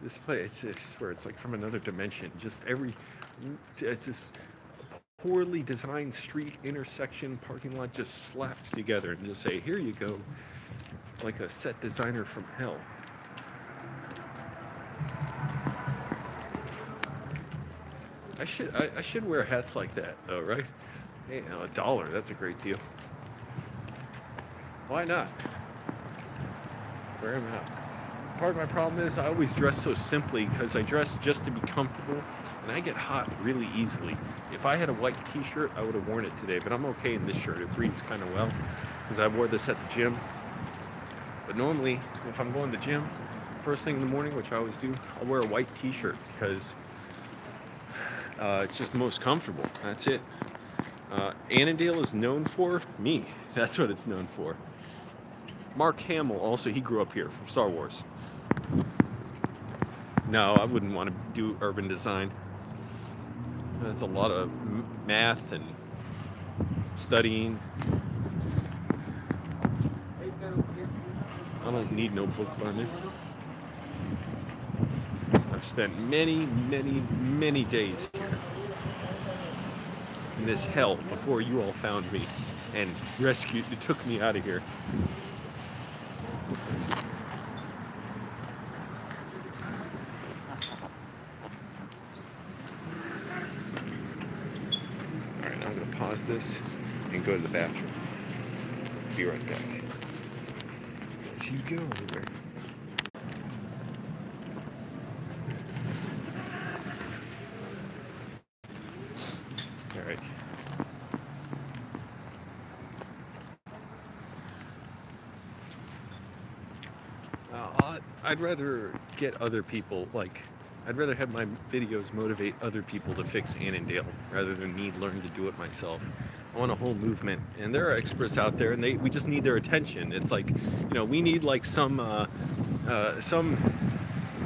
This place, I swear, it's like from another dimension. It's just a poorly designed street, intersection, parking lot just slapped together and just say, here you go. It's like a set designer from hell. I should wear hats like that though, right? Hey, $1, that's a great deal. Why not? Wear them out. Part of my problem is I always dress so simply because I dress just to be comfortable, and I get hot really easily. If I had a white t-shirt, I would have worn it today, but I'm okay in this shirt. It breathes kind of well because I wore this at the gym. But normally, if I'm going to the gym, first thing in the morning, which I always do, I'll wear a white t-shirt because it's just the most comfortable. That's it. Annandale is known for me. That's what it's known for. Mark Hamill, also, he grew up here from Star Wars. No, I wouldn't want to do urban design. That's a lot of math and studying. I don't need no book learning. I've spent many days here in this hell before you all found me and took me out of here. Alright, now I'm going to pause this and go to the bathroom. Be right back. Where'd you go over there? Alright. I'd rather get other people, I'd rather have my videos motivate other people to fix Annandale rather than me learn to do it myself. I want a whole movement, and there are experts out there, and we just need their attention. It's like, we need like some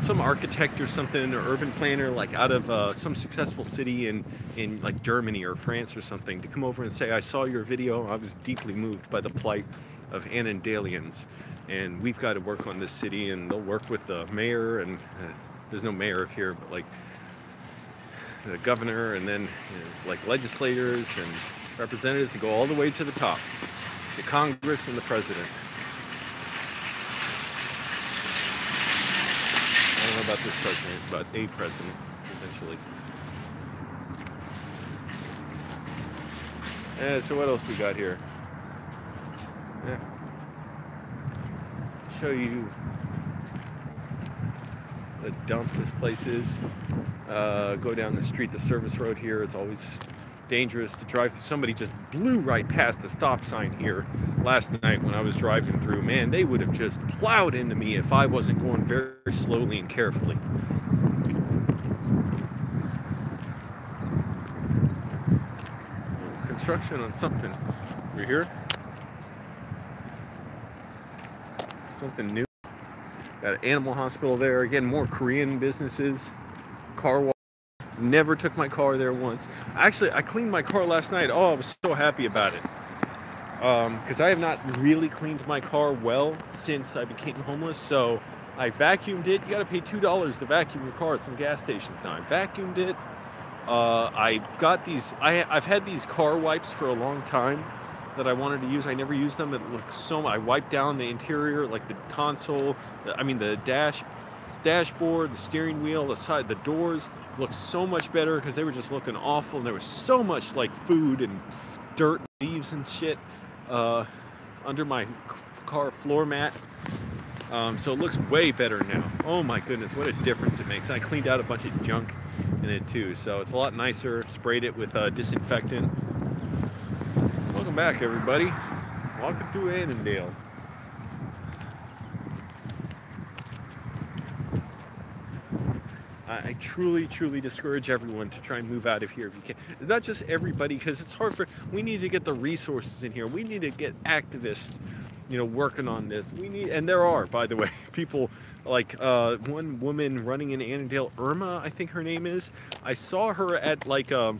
some architect or something, or urban planner, like out of some successful city in like Germany or France or something, to come over and say, I saw your video, I was deeply moved by the plight of Annandalians, and we've got to work on this city. And they'll work with the mayor, and there's no mayor here, but like the governor, and then like legislators and representatives, to go all the way to the top, to Congress and the president. I don't know about this president, but a president, eventually. So what else we got here? Show you the dump this place is. Go down the street, the service road here. It's always dangerous to drive. Somebody just blew right past the stop sign here last night when I was driving through. Man, they would have just plowed into me if I wasn't going very slowly and carefully. Construction on something. We're here. Something new. Got an animal hospital there. Again, more Korean businesses. Car wash. Never took my car there once. Actually, I cleaned my car last night. Oh, I was so happy about it. Because I have not really cleaned my car well since I became homeless. So I vacuumed it. You got to pay $2 to vacuum your car at some gas stations now. I vacuumed it. I got these. I've had these car wipes for a long time that I wanted to use. I never used them. It looks so. I wiped down the interior, like the console. The dashboard, the steering wheel, the side, the doors looked so much better because they were just looking awful, and there was so much like food and dirt, leaves and shit under my car floor mat. So it looks way better now. Oh my goodness, what a difference it makes. I cleaned out a bunch of junk in it too, so it's a lot nicer. Sprayed it with disinfectant. Welcome back, everybody. Walking through Annandale. I truly, truly discourage everyone to try and move out of here if you can. Not just everybody, because it's hard we need to get the resources in here. We need to get activists, working on this. And there are, by the way, people like one woman running in Annandale, Irma, I think her name is. I saw her at like a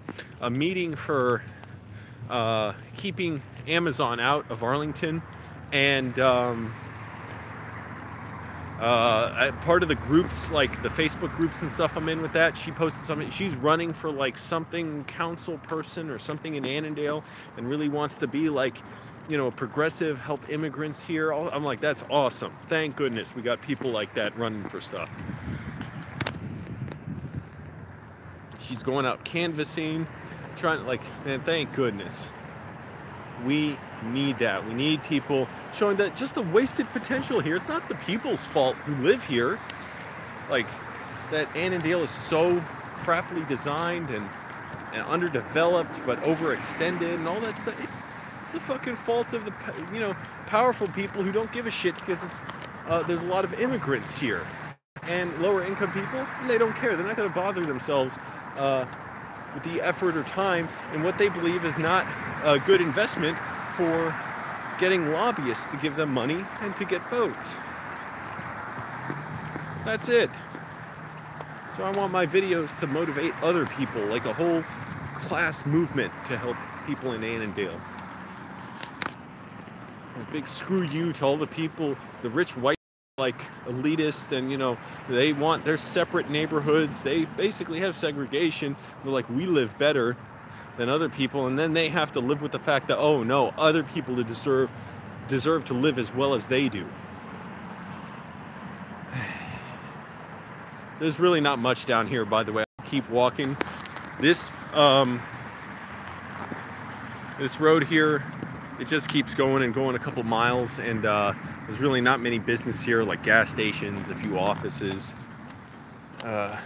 meeting for keeping Amazon out of Arlington, and part of the groups, like the Facebook groups and stuff I'm in with that, she posted something. She's running for like something council person or something in Annandale, and really wants to be like, a progressive, help immigrants here. I'm like, that's awesome. Thank goodness we got people like that running for stuff. She's going out canvassing, trying, like, man, thank goodness. We need that. We need people showing that just the wasted potential here. It's not the people's fault who live here. Like, that Annandale is so crappily designed and underdeveloped, but overextended and all that stuff. It's the fucking fault of the powerful people who don't give a shit, because there's a lot of immigrants here, and lower income people, they don't care. They're not going to bother themselves with the effort or time in what they believe is not a good investment for getting lobbyists to give them money and to get votes. That's it. So I want my videos to motivate other people, like a whole class movement to help people in Annandale. A big screw you to all the people, the rich white, like elitists, and they want their separate neighborhoods. They basically have segregation. They're like, we live better than other people, and then they have to live with the fact that, oh no, other people deserve to live as well as they do. There's really not much down here, by the way. I'll keep walking. This road here, it just keeps going and going a couple miles, and there's really not many business here, like gas stations, a few offices. Got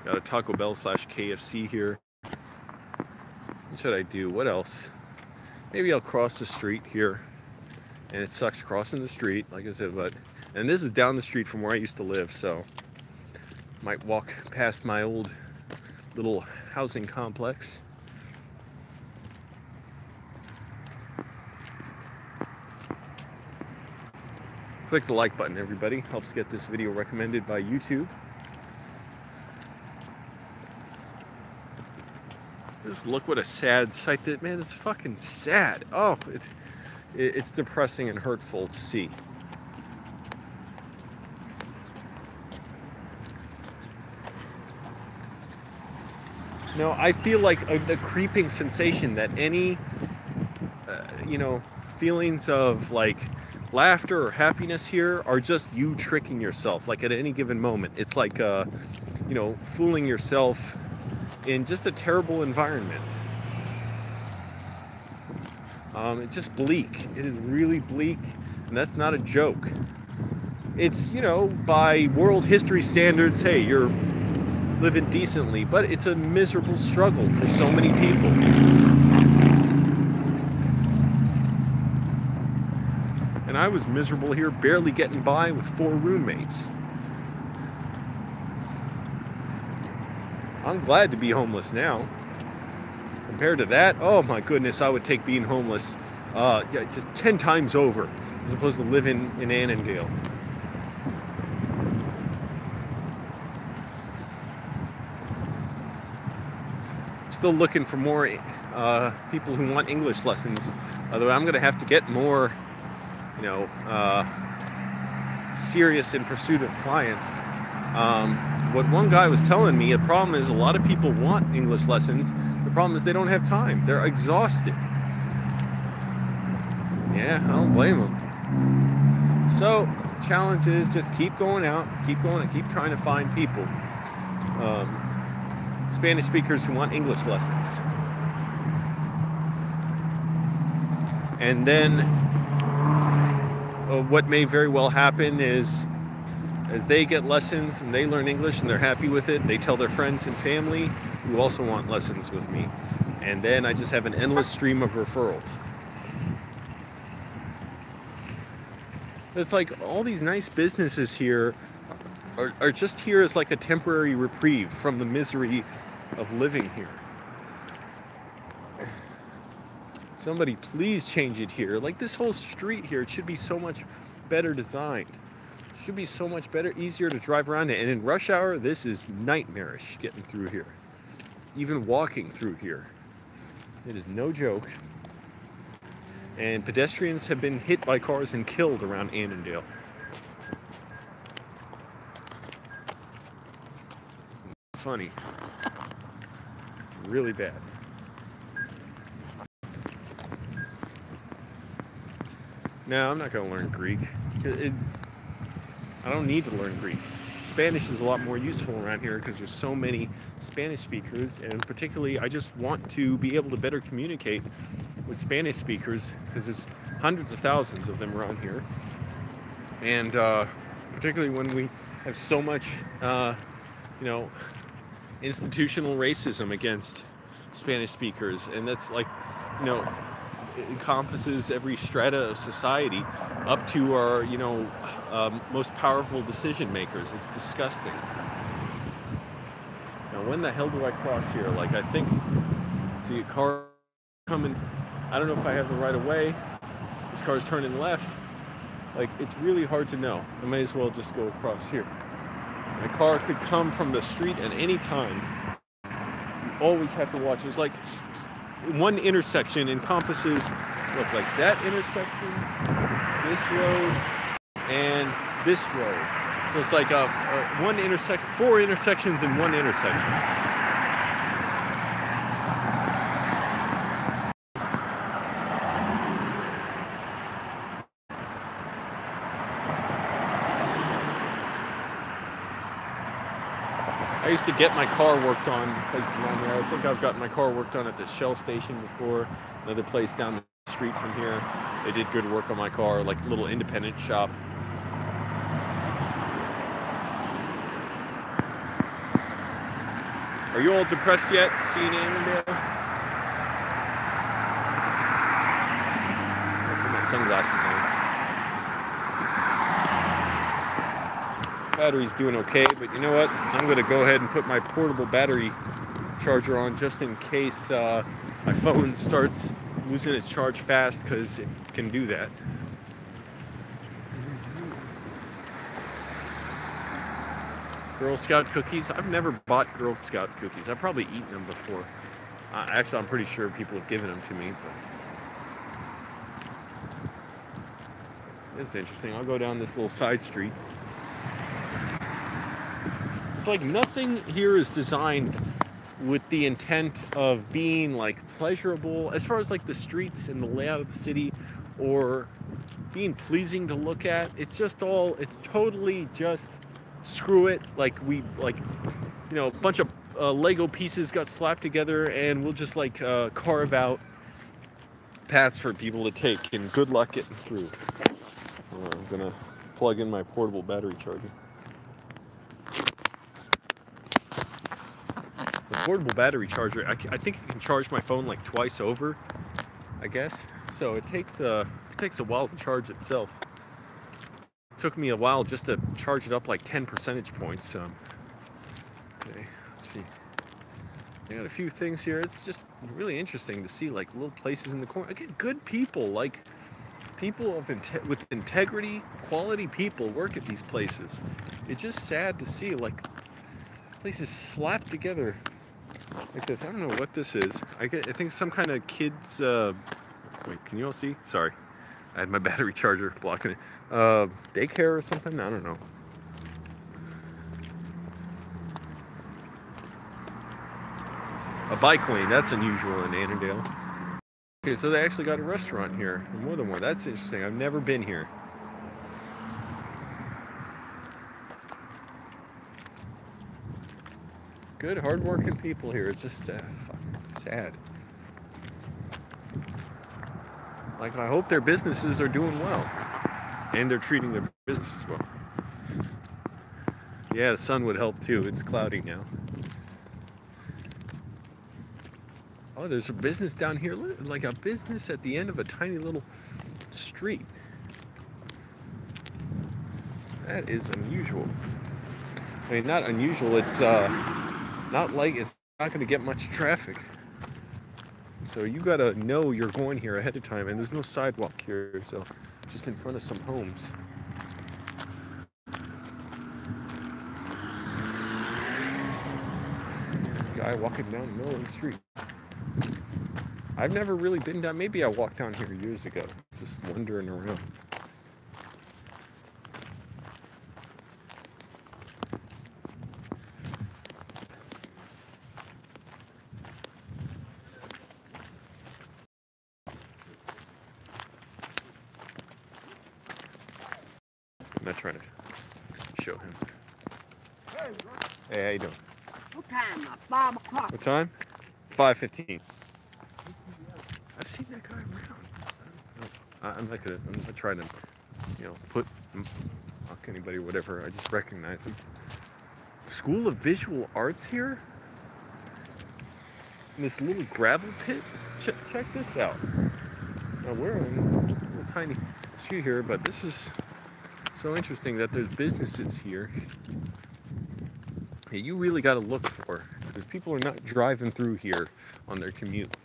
a Taco Bell / KFC here. What should I do? What else? Maybe I'll cross the street here. And it sucks crossing the street, like I said, and this is down the street from where I used to live, so might walk past my old little housing complex. Click the like button, everybody. Helps get this video recommended by YouTube. Just look what a sad sight that, man, it's fucking sad. Oh, it's depressing and hurtful to see. No, I feel like a creeping sensation that any, feelings of like laughter or happiness here are just you tricking yourself. Like at any given moment, it's like, fooling yourself in just a terrible environment. It's just bleak. It is really bleak, and that's not a joke. It's, by world history standards, hey, you're living decently, but it's a miserable struggle for so many people. And I was miserable here, barely getting by with 4 roommates. I'm glad to be homeless now. Compared to that, oh my goodness, I would take being homeless just 10 times over, as opposed to living in Annandale. Still looking for more people who want English lessons, although I'm going to have to get more, serious in pursuit of clients. What one guy was telling me, the problem is a lot of people want English lessons. The problem is they don't have time. They're exhausted. Yeah, I don't blame them. So, challenge is just keep going out, keep trying to find people. Spanish speakers who want English lessons. And then what may very well happen is, as they get lessons and they learn English and they're happy with it, they tell their friends and family who also want lessons with me. And then I just have an endless stream of referrals. It's like all these nice businesses here are just here as like a temporary reprieve from the misery of living here. Somebody please change it here. Like this whole street here, it should be so much better designed. It should be so much better, easier to drive around it. And in rush hour, this is nightmarish getting through here. Even walking through here. It is no joke. And pedestrians have been hit by cars and killed around Annandale. Funny. It's really bad. No, I'm not going to learn Greek. I don't need to learn Greek. Spanish is a lot more useful around here because there's so many Spanish speakers, and particularly I just want to be able to better communicate with Spanish speakers because there's hundreds of thousands of them around here. And particularly when we have so much, institutional racism against Spanish speakers, and that's like, encompasses every strata of society up to our, most powerful decision makers. It's disgusting. Now, when the hell do I cross here? Like, I think, see a car coming. I don't know if I have the right of way. This car's turning left. Like, it's really hard to know. I may as well just go across here. My car could come from the street at any time. You always have to watch. There's like one intersection encompasses, look, like that intersection, this road, and this road. So it's like four intersections in one intersection. I used to get my car worked on places around there. I think I've gotten my car worked on at the Shell station before. Another place down the street from here. They did good work on my car, like a little independent shop. Are you all depressed yet, seeing Annandale? I'll put my sunglasses on. Battery's doing okay, but you know what? I'm going to go ahead and put my portable battery charger on just in case my phone starts losing its charge fast, because it can do that. Girl Scout cookies. I've never bought Girl Scout cookies. I've probably eaten them before. Actually, I'm pretty sure people have given them to me. But this is interesting. I'll go down this little side street. It's like nothing here is designed with the intent of being like pleasurable as far as like the streets and the layout of the city or being pleasing to look at. It's totally just screw it. Like a bunch of Lego pieces got slapped together and we'll just like carve out paths for people to take, and good luck getting through. I'm gonna plug in my portable battery charger. The portable battery charger, I think it can charge my phone like twice over, I guess. So it takes a while to charge itself. It took me a while just to charge it up like 10 percentage points. Okay, let's see. I got a few things here. It's just really interesting to see like little places in the corner. Again, good people, like people with integrity, quality people work at these places. It's just sad to see like places slapped together like this. I don't know what this is. I think some kind of kids. Wait, can you all see? Sorry, I had my battery charger blocking it. Daycare or something? I don't know. A bike lane. That's unusual in Annandale. Okay, so they actually got a restaurant here. More than one. That's interesting. I've never been here. Good, hard-working people here. It's just fucking sad. Like, I hope their businesses are doing well. And they're treating their businesses well. Yeah, the sun would help too. It's cloudy now. Oh, there's a business down here. Like a business at the end of a tiny little street. That is unusual. I mean, not unusual. It's not going to get much traffic. So you gotta know you're going here ahead of time, and there's no sidewalk here, so just in front of some homes. Guy walking down the middle of the street. I've never really been down. Maybe I walked down here years ago, just wandering around. I'm not trying to show him. Hey, how you doing? What time? 5 o'clock. What time? 5:15. I've seen that guy around. I'm not trying to, mock anybody or whatever. I just recognize him. School of Visual Arts here? In this little gravel pit? Check this out. Now we're in a little tiny street here, but this is so interesting that there's businesses here that you really got to look for, because people are not driving through here on their commute.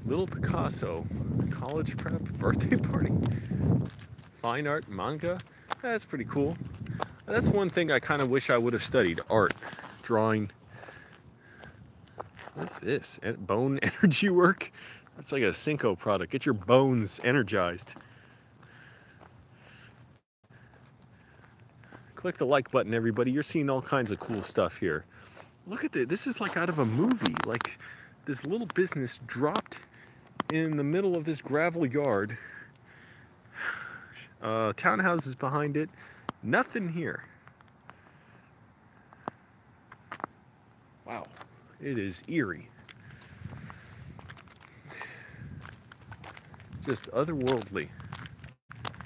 Little Picasso, college prep, birthday party, fine art, manga. That's pretty cool. That's one thing I kind of wish I would have studied: art, drawing. What's this? Bone energy work? That's like a Cinco product. Get your bones energized. Click the like button, everybody. You're seeing all kinds of cool stuff here. Look at this. This is like out of a movie. Like this little business dropped in the middle of this gravel yard. Townhouses behind it. Nothing here. Wow. It is eerie. Just otherworldly.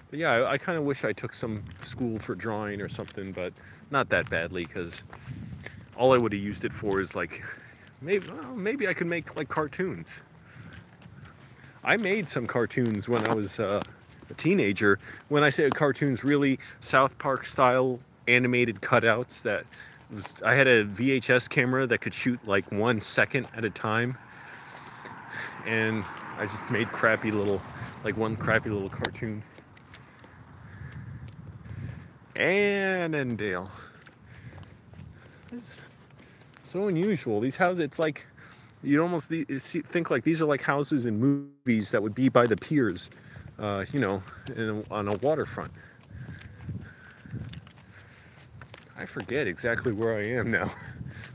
But yeah, I kind of wish I took some school for drawing or something, but not that badly, because all I would have used it for is like, maybe I could make like cartoons. I made some cartoons when I was a teenager. When I say cartoons, really South Park style animated cutouts I had a VHS camera that could shoot like 1 second at a time. And I just made one crappy little cartoon. Annandale. It's so unusual. These houses, it's like, you'd almost think like these are like houses in movies that would be by the piers, you know, on a waterfront. I forget exactly where I am now,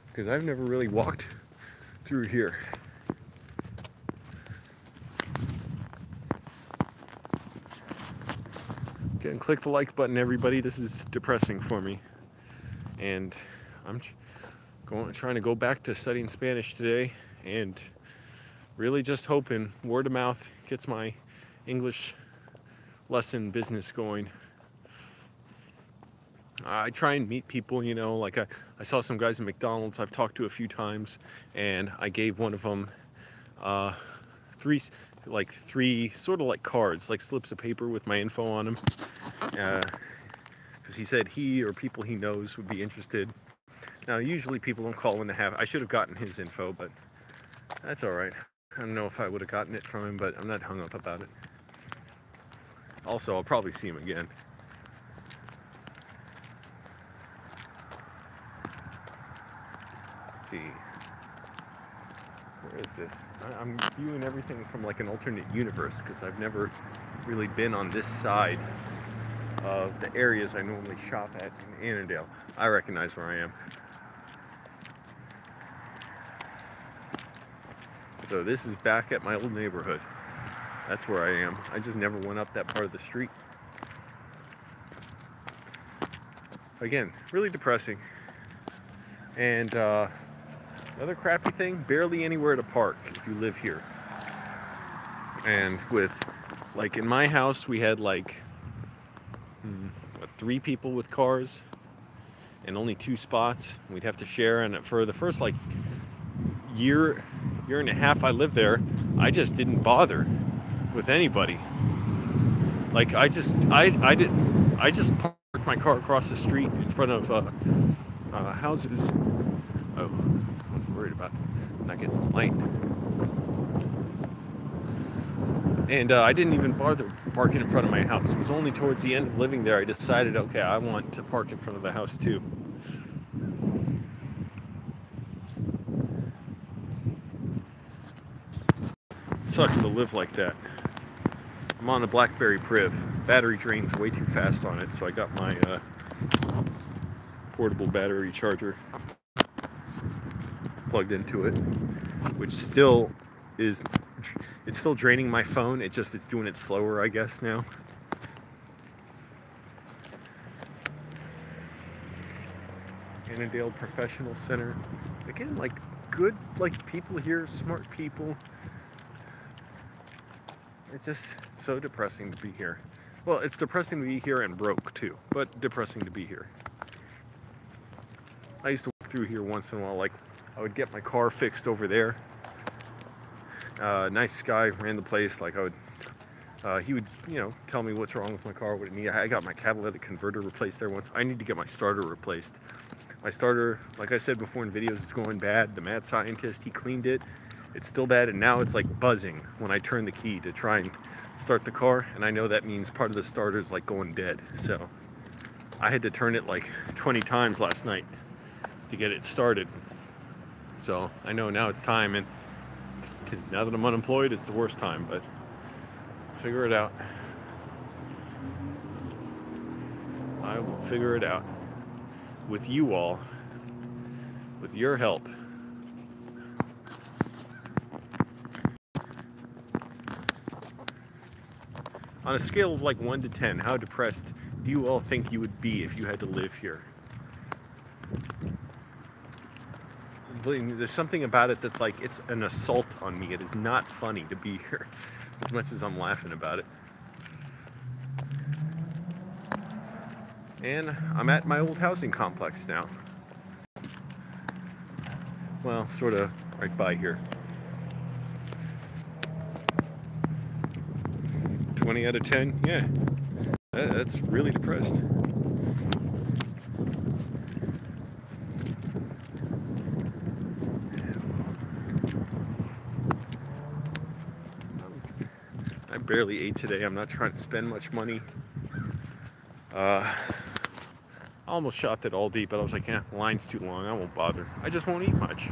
because I've never really walked through here. Again, click the like button, everybody. This is depressing for me, and I'm trying to go back to studying Spanish today, and really just hoping word of mouth gets my English lesson business going. I try and meet people, you know, like I saw some guys at McDonald's I've talked to a few times, and I gave one of them three sort of like cards, like slips of paper with my info on them, because he said he or people he knows would be interested. Now usually people don't call when they have. I should have gotten his info, but that's all right. I don't know if I would have gotten it from him, but I'm not hung up about it. Also, I'll probably see him again. Let's see. Where is this? I'm viewing everything from like an alternate universe, because I've never really been on this side of the areas I normally shop at in Annandale. I recognize where I am. So this is back at my old neighborhood. That's where I am. I just never went up that part of the street. Again, really depressing. And another crappy thing, barely anywhere to park if you live here. And with, like in my house, we had like, 3 people with cars and only 2 spots. We'd have to share, and for the first like year and a half I lived there, I just didn't bother with anybody. Like I just parked my car across the street in front of houses. Oh, I'm worried about not getting the light. And I didn't even bother parking in front of my house. It was only towards the end of living there I decided, okay, I want to park in front of the house too. Sucks to live like that. I'm on the BlackBerry Priv. Battery drains way too fast on it, so I got my portable battery charger plugged into it, which still is, it's still draining my phone. It's doing it slower, I guess, now. Annandale Professional Center. Again, like good, like people here, smart people. It's just so depressing to be here. Well, it's depressing to be here and broke too, but depressing to be here. I used to walk through here once in a while, like I would get my car fixed over there. Nice guy ran the place. Like he would, you know, tell me what's wrong with my car, what it needed. I got my catalytic converter replaced there once. I need to get my starter replaced. My starter, like I said before in videos, is going bad. The mad scientist, he cleaned it. It's still bad, and now it's like buzzing when I turn the key to try and start the car, and I know that means part of the starter is like going dead. So I had to turn it like 20 times last night to get it started. So I know now it's time, and now that I'm unemployed, it's the worst time, but figure it out. I will figure it out with you all, with your help. On a scale of like 1 to 10, how depressed do you all think you would be if you had to live here? There's something about it that's like, it's an assault on me. It is not funny to be here, as much as I'm laughing about it. And I'm at my old housing complex now. Well, sort of right by here. 20 out of 10, yeah. That's really depressed. I barely ate today. I'm not trying to spend much money. almost shot that all deep, but I was like, yeah, the line's too long. I won't bother. I just won't eat much.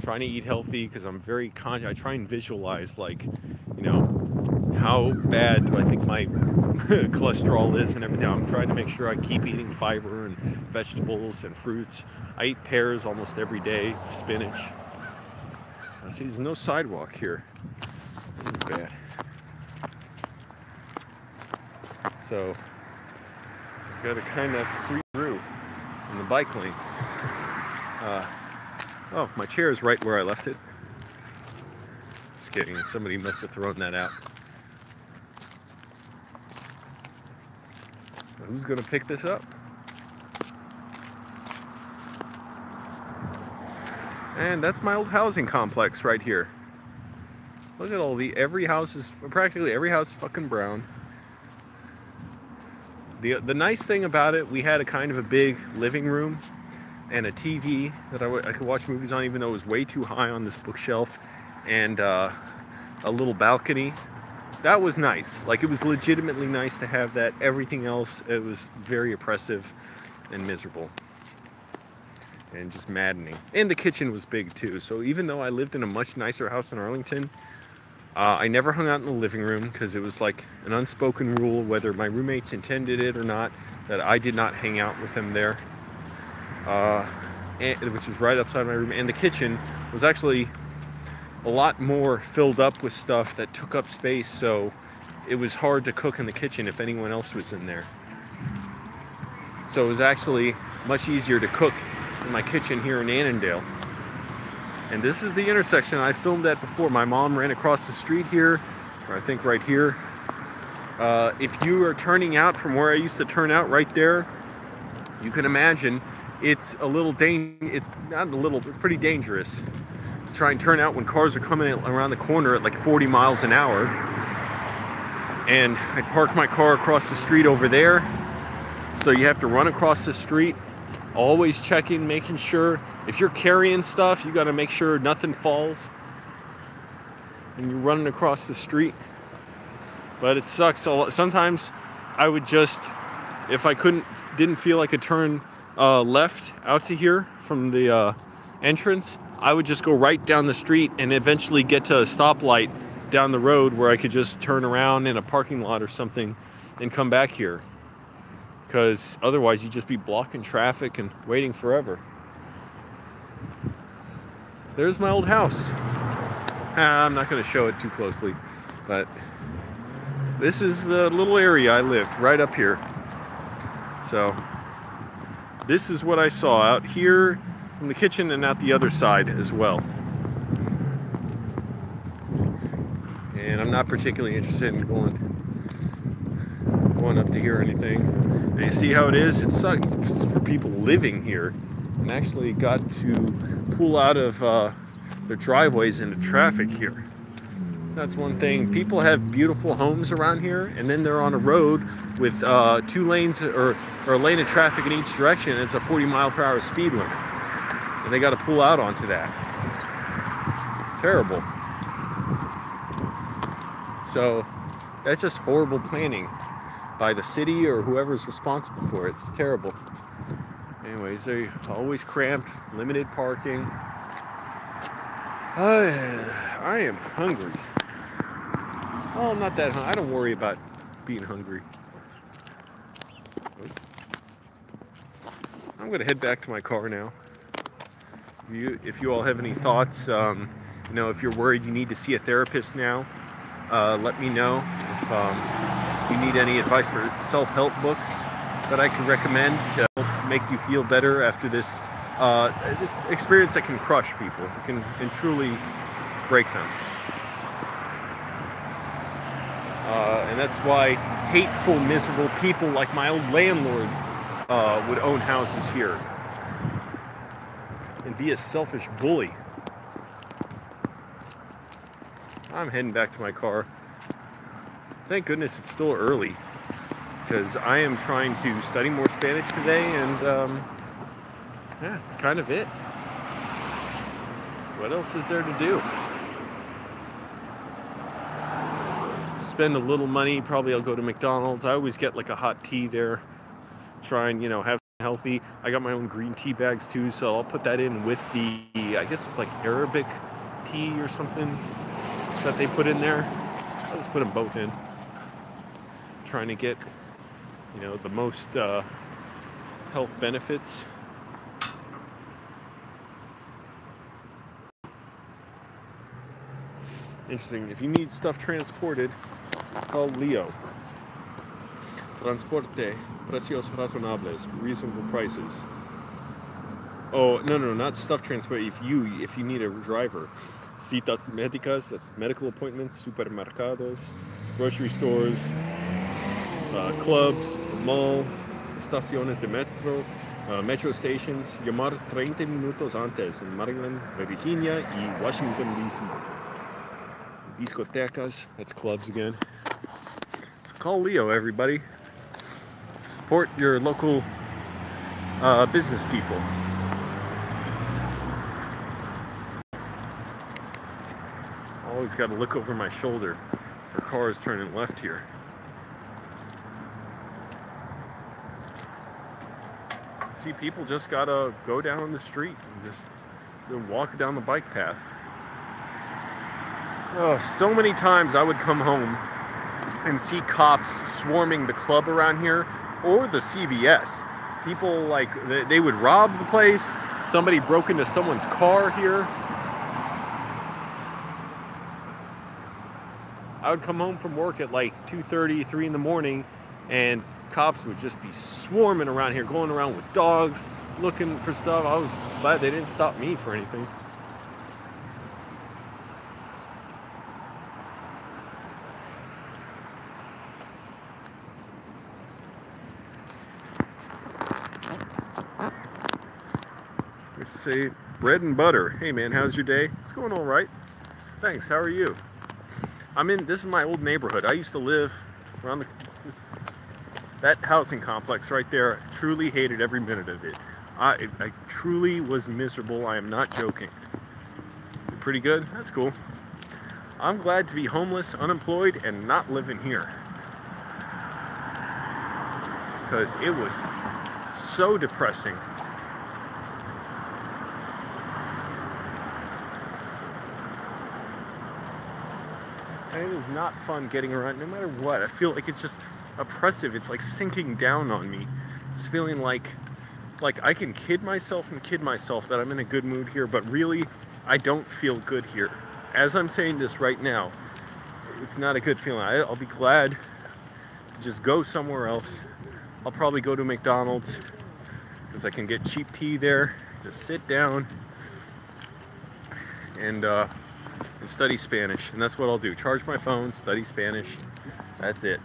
Trying to eat healthy because I'm very I try and visualize, like, you know, how bad I think my cholesterol is and everything. I'm trying to make sure I keep eating fiber and vegetables and fruits. I eat pears almost every day, spinach. See, there's no sidewalk here. This is bad. So, just got to kind of creep through in the bike lane. Oh, my chair is right where I left it. Just kidding, somebody must have thrown that out. Who's gonna pick this up? And that's my old housing complex right here. Look at every house is, practically every house is fucking brown. The nice thing about it, we had a kind of a big living room and a TV that I could watch movies on, even though it was way too high on this bookshelf, and a little balcony. That was nice. Like, it was legitimately nice to have that. Everything else, it was very oppressive and miserable and just maddening. And the kitchen was big too. So even though I lived in a much nicer house in Arlington, I never hung out in the living room because it was like an unspoken rule, whether my roommates intended it or not, that I did not hang out with them there. Which was right outside my room. And the kitchen was actually a lot more filled up with stuff that took up space, so it was hard to cook in the kitchen if anyone else was in there. So it was actually much easier to cook in my kitchen here in Annandale. And this is the intersection I filmed at before. My mom ran across the street here, or I think right here. If you are turning out from where I used to turn out right there, you can imagine it's a little it's not a little, it's pretty dangerous to try and turn out when cars are coming around the corner at like 40 miles an hour. And I'd park my car across the street over there. So you have to run across the street, always checking, making sure if you're carrying stuff, you got to make sure nothing falls and you're running across the street. But it sucks. Sometimes I would just, if I didn't feel I could turn left out to here from the entrance, I would just go right down the street and eventually get to a stoplight down the road where I could just turn around in a parking lot or something and come back here. Because otherwise you'd just be blocking traffic and waiting forever. There's my old house. I'm not going to show it too closely, but this is the little area I lived, right up here. So this is what I saw out here from the kitchen and out the other side as well. And I'm not particularly interested in going up to here or anything. And you see how it is? It sucks for people living here, and actually got to pull out of their driveways into traffic here. That's one thing. People have beautiful homes around here, and then they're on a road with 2 lanes or a lane of traffic in each direction. And it's a 40-mile-per-hour speed limit, and they got to pull out onto that. Terrible. So that's just horrible planning by the city or whoever's responsible for it. It's terrible. Anyways, they're always cramped, limited parking. I am hungry. Oh, I'm not that hungry. I don't worry about being hungry. I'm going to head back to my car now. If you all have any thoughts, you know, if you're worried you need to see a therapist now, let me know. If you need any advice for self-help books that I can recommend to help make you feel better after this experience that can crush people, it can truly break them. And that's why hateful, miserable people like my old landlord would own houses here and be a selfish bully. I'm heading back to my car. Thank goodness it's still early, because I am trying to study more Spanish today, and yeah, it's kind of it. What else is there to do? spend a little money. Probably I'll go to McDonald's. I always get like a hot tea there. Try and, you know, have healthy. I got my own green tea bags too, so I'll put that in with the, I guess it's like Arabic tea or something that they put in there. I'll just put them both in. Trying to get, you know, the most health benefits. Interesting. If you need stuff transported, call Leo. Transporte, precios razonables, reasonable prices. Oh, no, not stuff transport. If you need a driver, citas médicas, that's medical appointments, supermercados, grocery stores, clubs, mall, estaciones de metro, metro stations. Llamar 30 minutos antes en Maryland, Virginia y Washington, D.C. Discotecas, that's clubs again. So call Leo, everybody. Support your local business people. Always got to look over my shoulder for cars turning left here. See, people just gotta go down the street and just walk down the bike path. Oh, so many times I would come home and see cops swarming the club around here or the CVS. People, like, they would rob the place. Somebody broke into someone's car here. I would come home from work at like 2:30, 3 in the morning, and cops would just be swarming around here, going around with dogs, looking for stuff. I was glad they didn't stop me for anything. Let's say bread and butter. Hey man, how's your day? It's going all right. Thanks, how are you? This is my old neighborhood. I used to live around that housing complex right there. I truly hated every minute of it. I truly was miserable. I am not joking. Pretty good? That's cool. I'm glad to be homeless, unemployed, and not living here. Because it was so depressing. And it is not fun getting around no matter what. I feel like it's just oppressive. It's like sinking down on me. It's feeling like I can kid myself that I'm in a good mood here, but really I don't feel good here. As I'm saying this right now, it's not a good feeling. I'll be glad to just go somewhere else. I'll probably go to McDonald's because I can get cheap tea there. Just sit down and study Spanish, and that's what I'll do. Charge my phone, study Spanish. That's it.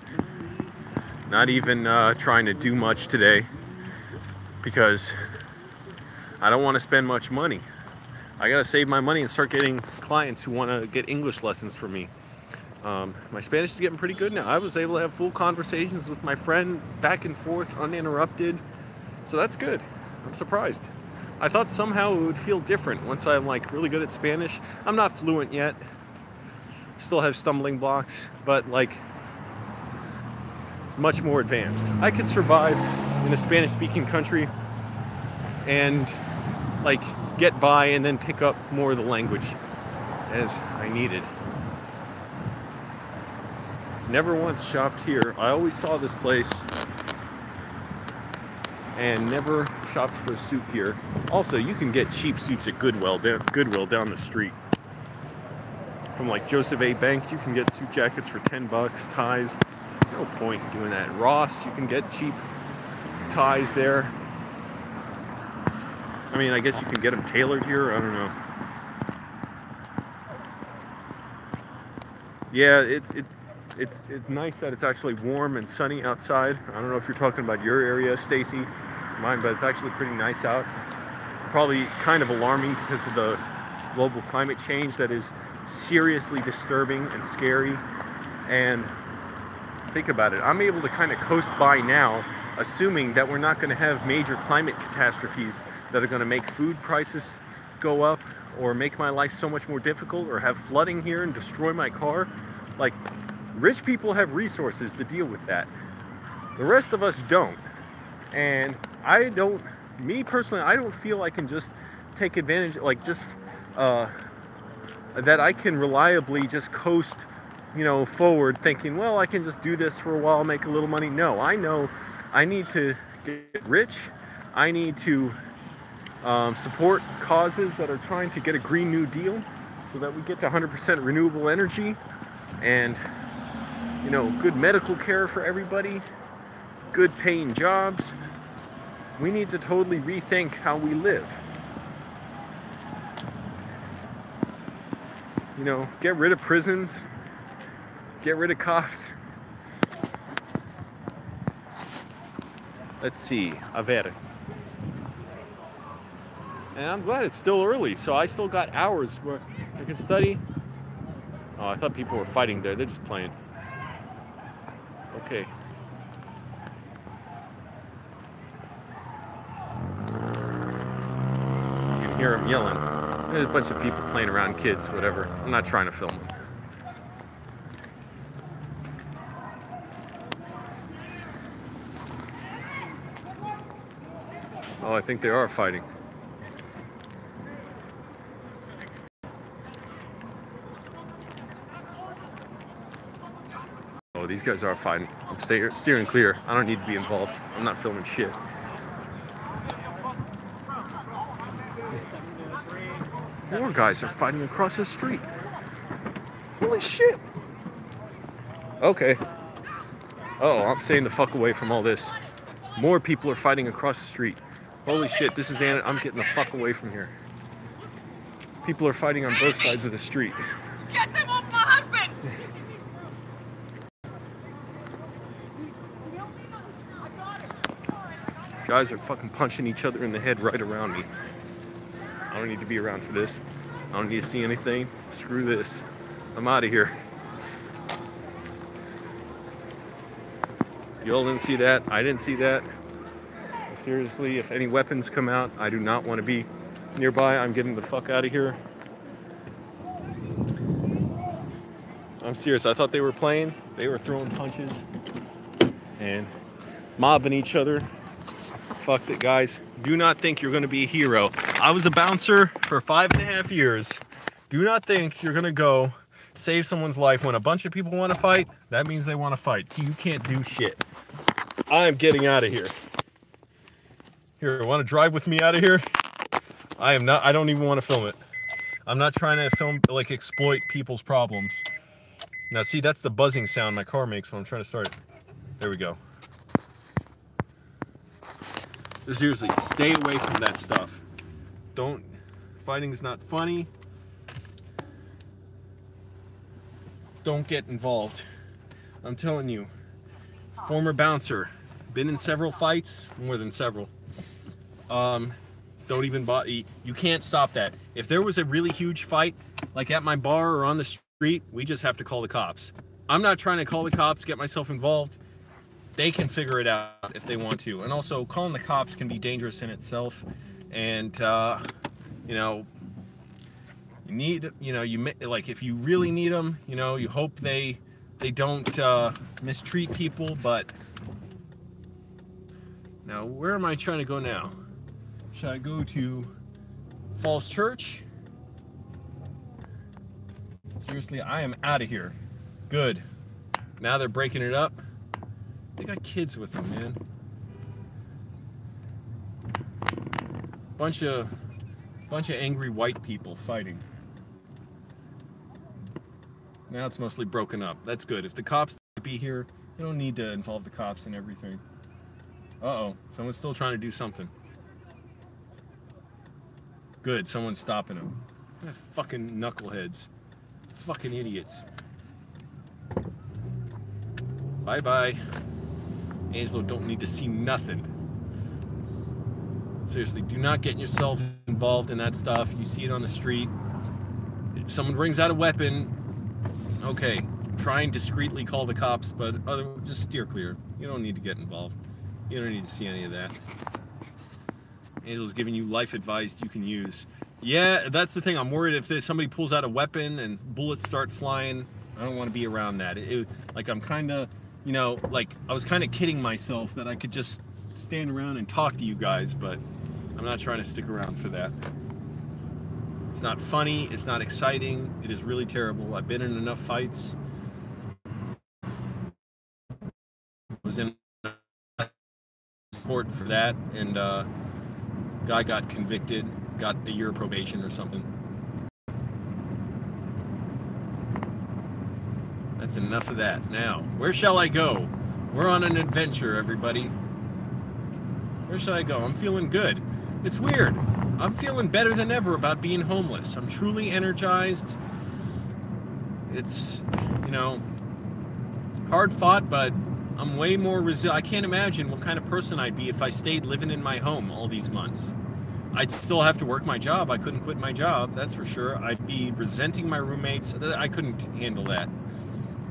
Not even trying to do much today because I don't want to spend much money. I gotta save my money and start getting clients who want to get English lessons from me. My Spanish is getting pretty good now. I was able to have full conversations with my friend back and forth uninterrupted, so that's good. I'm surprised. I thought somehow it would feel different once I'm like really good at Spanish. I'm not fluent yet. Still have stumbling blocks, but like it's much more advanced. I could survive in a Spanish-speaking country and like get by and then pick up more of the language as I needed. Never once shopped here. I always saw this place and never shopped for a suit here. Also, you can get cheap suits at Goodwill down the street. From like Joseph A. Bank, you can get suit jackets for 10 bucks, ties. No point in doing that. Ross, you can get cheap ties there. I mean, I guess you can get them tailored here. I don't know. Yeah, it's nice that it's actually warm and sunny outside. I don't know if you're talking about your area, Stacy, mine, but it's actually pretty nice out. It's probably kind of alarming because of the global climate change that is seriously disturbing and scary. And think about it. I'm able to kind of coast by now, assuming that we're not going to have major climate catastrophes that are going to make food prices go up or make my life so much more difficult or have flooding here and destroy my car. Like, Rich people have resources to deal with that. The rest of us don't. And me personally, I don't feel I can just take advantage, like just that I can reliably just coast, forward thinking, well, I can just do this for a while, make a little money. No, I know I need to get rich. I need to support causes that are trying to get a Green New Deal so that we get to 100% renewable energy and, good medical care for everybody, good paying jobs. We need to totally rethink how we live. Get rid of prisons, get rid of cops. Let's see, a ver. And I'm glad it's still early, so I still got hours where I can study. Oh, I thought people were fighting there. They're just playing. Okay. You can hear them yelling. There's a bunch of people playing around, kids, whatever. I'm not trying to film them. Oh, I think they are fighting. Oh, these guys are fighting. I'm steering clear. I don't need to be involved. I'm not filming shit. More guys are fighting across the street. Holy shit. Okay. Uh-oh, I'm staying the fuck away from all this. More people are fighting across the street. Holy shit, this is I'm getting the fuck away from here. People are fighting on both sides of the street. Get them off my husband! Guys are fucking punching each other in the head right around me. I don't need to be around for this. I don't need to see anything. Screw this. I'm out of here. You all didn't see that. I didn't see that. Seriously, if any weapons come out, I do not want to be nearby. I'm getting the fuck out of here. I'm serious. I thought they were playing. They were throwing punches and mobbing each other. Fuck it, guys. Do not think you're going to be a hero. I was a bouncer for 5.5 years. Do not think you're going to go save someone's life. When a bunch of people want to fight, that means they want to fight. You can't do shit. I'm getting out of here. Here, want to drive with me out of here? I don't even want to film it. I'm not trying to exploit people's problems. Now see, that's the buzzing sound my car makes when I'm trying to start it. There we go. Seriously, stay away from that stuff. Fighting's not funny. Don't get involved. I'm telling you, former bouncer, been in several fights, more than several. Don't even bother. You can't stop that. If there was a really huge fight, like at my bar or on the street, we just have to call the cops. I'm not trying to call the cops, get myself involved. They can figure it out if they want to. And also, calling the cops can be dangerous in itself. And, you need, if you really need them, you hope they don't mistreat people. But now, where am I trying to go now? Should I go to Falls Church? Seriously, I am out of here. Good. Now they're breaking it up. They got kids with them, man. Bunch of angry white people fighting. Now it's mostly broken up. That's good. If the cops be here, you don't need to involve the cops in everything. Uh-oh, someone's still trying to do something. Good, someone's stopping them. Fucking knuckleheads. Fucking idiots. Bye-bye. Angelo don't need to see nothing. Seriously, do not get yourself involved in that stuff. You see it on the street. If someone brings out a weapon, okay, try and discreetly call the cops, but just steer clear. You don't need to get involved. You don't need to see any of that. Angelo's giving you life advice you can use. Yeah, that's the thing. I'm worried if somebody pulls out a weapon and bullets start flying. I don't want to be around that. Like I'm kind of, you know, like I was kind of kidding myself that I could just stand around and talk to you guys, but I'm not trying to stick around for that. It's not funny. It's not exciting. It is really terrible. I've been in enough fights. I was in court for that, and guy got convicted, got a year of probation or something. That's enough of that. Now, where shall I go? We're on an adventure, everybody. Where shall I go? I'm feeling good. It's weird. I'm feeling better than ever about being homeless. I'm truly energized. It's, you know, hard fought, but I'm way more resilient. I can't imagine what kind of person I'd be if I stayed living in my home all these months. I'd still have to work my job. I couldn't quit my job, that's for sure. I'd be resenting my roommates. I couldn't handle that.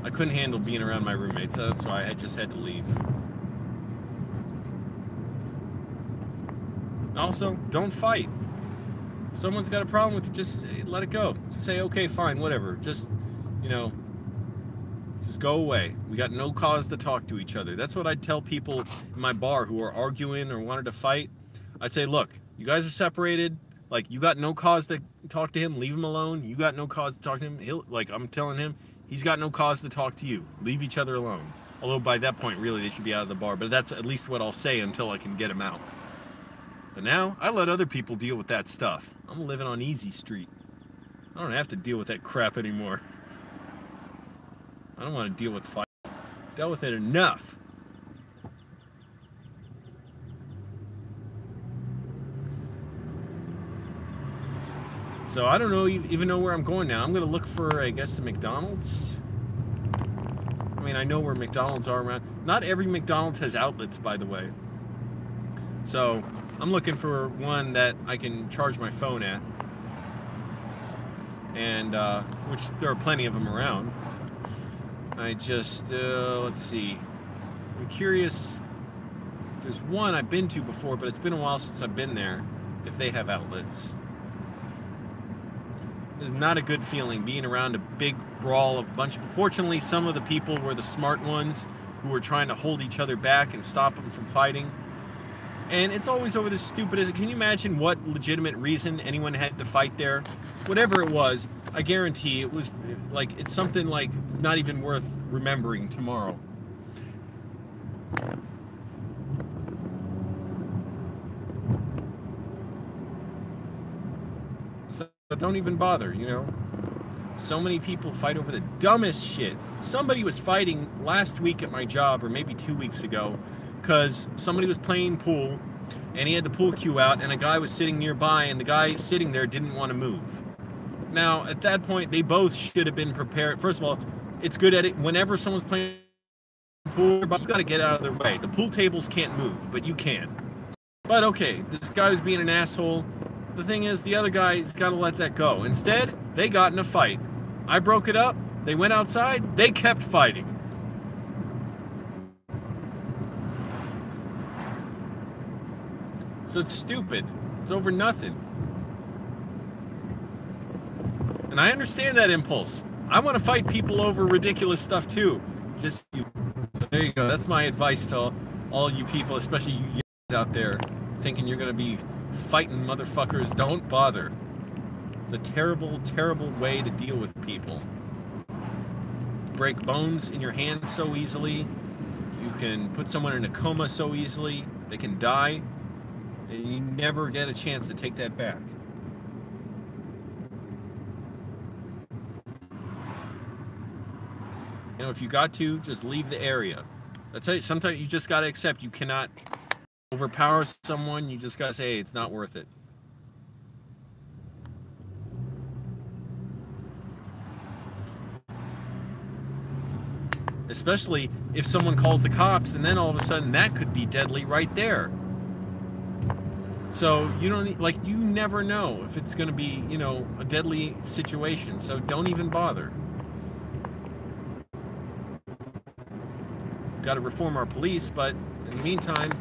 I couldn't handle being around my roommates. That's why I just had to leave. Also, don't fight. If someone's got a problem with it, just let it go. Just say, okay, fine, whatever. Just, you know, just go away. We got no cause to talk to each other. That's what I'd tell people in my bar who are arguing or wanted to fight. I'd say, look, you guys are separated. Like, you got no cause to talk to him. Leave him alone. You got no cause to talk to him. Like, I'm telling him, he's got no cause to talk to you. Leave each other alone. Although by that point, really, they should be out of the bar. But that's at least what I'll say until I can get him out. But now, I let other people deal with that stuff. I'm living on Easy Street. I don't have to deal with that crap anymore. I don't want to deal with fight. Dealt with it enough. So I don't know, even know where I'm going now. I'm going to look for, I guess, a McDonald's. I mean, I know where McDonald's are around. Not every McDonald's has outlets, by the way. So I'm looking for one that I can charge my phone at. And, which there are plenty of them around. I just, let's see. I'm curious. There's one I've been to before, but it's been a while since I've been there, if they have outlets. It's not a good feeling being around a big brawl of a bunch of... Fortunately, some of the people were the smart ones who were trying to hold each other back and stop them from fighting. And it's always over the stupidest... Can you imagine what legitimate reason anyone had to fight there? Whatever it was, I guarantee it was like... It's something like it's not even worth remembering tomorrow. But don't even bother, you know? So many people fight over the dumbest shit. Somebody was fighting last week at my job, or maybe 2 weeks ago, because somebody was playing pool, and he had the pool cue out, and a guy was sitting nearby, and the guy sitting there didn't want to move. Now, at that point, they both should have been prepared. First of all, it's good at it. Whenever someone's playing pool, you got to get out of their way. The pool tables can't move, but you can. But okay, this guy was being an asshole. The thing is, the other guy's got to let that go. Instead, they got in a fight. I broke it up. They went outside. They kept fighting. So it's stupid. It's over nothing. And I understand that impulse. I want to fight people over ridiculous stuff too. Just you. So there you go. That's my advice to all you people, especially you youngsters out there, thinking you're going to be fighting motherfuckers. Don't bother. It's a terrible, terrible way to deal with people. You break bones in your hands so easily. You can put someone in a coma so easily. They can die. And you never get a chance to take that back. You know, if you got to, just leave the area. That's it. Sometimes you just got to accept you cannot overpower someone. You just got to say, hey, it's not worth it. Especially if someone calls the cops, and then all of a sudden that could be deadly right there. So you don't need, like, you never know if it's going to be, you know, a deadly situation. So don't even bother. Got to reform our police, but in the meantime,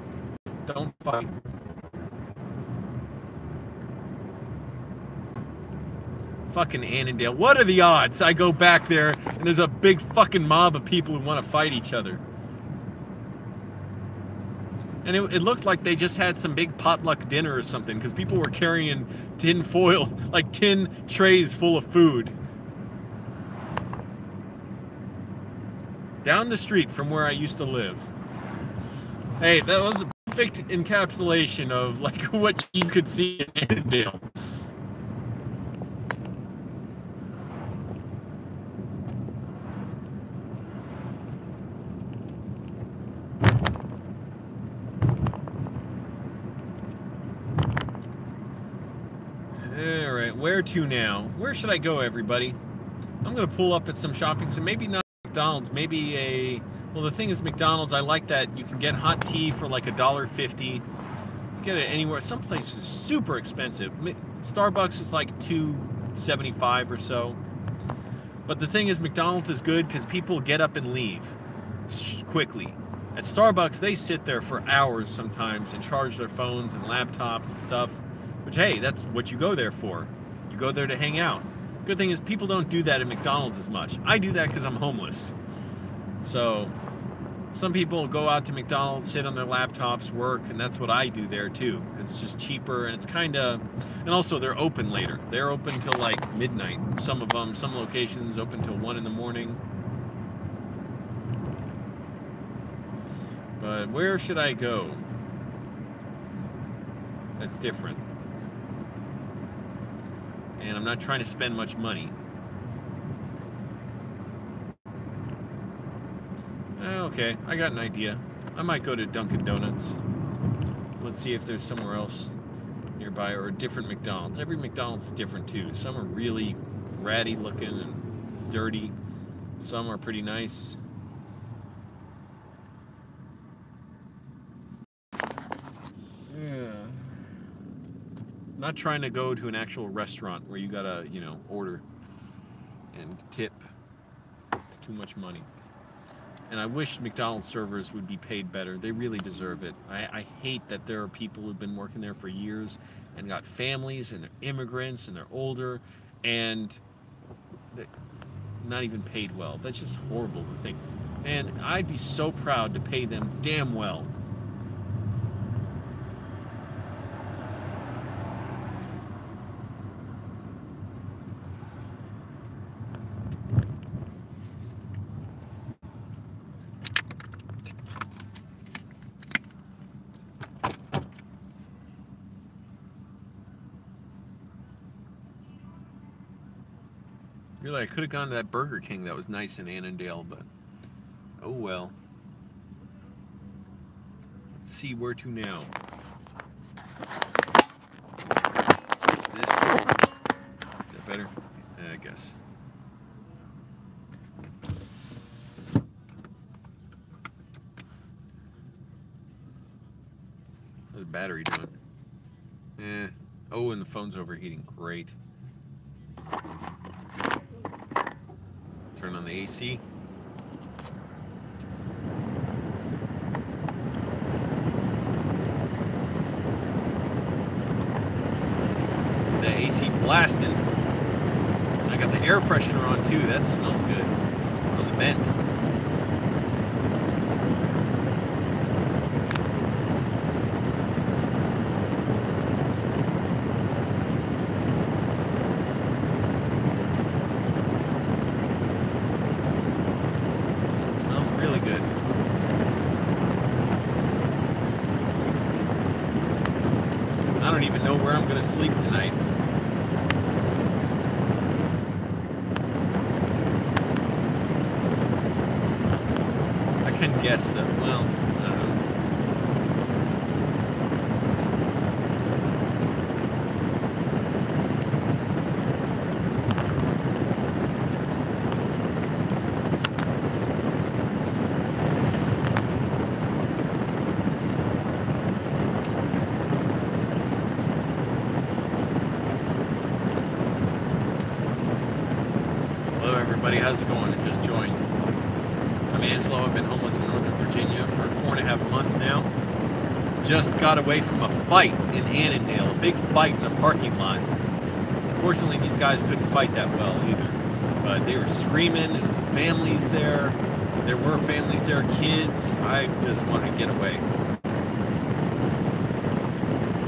don't fight. Fucking Annandale. What are the odds I go back there and there's a big fucking mob of people who want to fight each other? And it looked like they just had some big potluck dinner or something, because people were carrying tin foil, like tin trays full of food. Down the street from where I used to live. Hey, that was a perfect encapsulation of like what you could see in Annandale. Alright, where to now? Where should I go, everybody? I'm gonna pull up at some shopping, so maybe not McDonald's, maybe a... Well, the thing is, McDonald's, I like that you can get hot tea for like $1.50. You get it anywhere. Some places are super expensive. Starbucks is like $2.75 or so. But the thing is, McDonald's is good because people get up and leave quickly. At Starbucks, they sit there for hours sometimes and charge their phones and laptops and stuff. Which, hey, that's what you go there for. You go there to hang out. Good thing is, people don't do that at McDonald's as much. I do that because I'm homeless. So, some people go out to McDonald's, sit on their laptops, work, and that's what I do there too. Because it's just cheaper, and it's kind of... And also, they're open later. They're open till like midnight. Some of them, some locations, open till 1 in the morning. But where should I go? That's different. And I'm not trying to spend much money. Okay, I got an idea. I might go to Dunkin' Donuts. Let's see if there's somewhere else nearby, or a different McDonald's. Every McDonald's is different too. Some are really ratty looking and dirty. Some are pretty nice. Yeah. Not trying to go to an actual restaurant where you gotta, you know, order and tip. It's too much money. And I wish McDonald's servers would be paid better. They really deserve it. I hate that there are people who've been working there for years and got families and they're immigrants and they're older and they're not even paid well. That's just horrible to think. And I'd be so proud to pay them damn well. Really, I could have gone to that Burger King that was nice in Annandale, but oh well. Let's see where to now. What's this? Is that better? I guess. How's the battery doing? Oh, and the phone's overheating. Great. Turn on the AC. The AC blasting. I got the air freshener on too. That smells good. On the vent. Sleep tonight. I can guess though. Well, I don't know. How's it going? I just joined. I'm Angelo. I've been homeless in Northern Virginia for 4.5 months now. Just got away from a fight in Annandale, a big fight in a parking lot. Fortunately, these guys couldn't fight that well either. But they were screaming. There was families there. There were families there, kids. I just wanted to get away.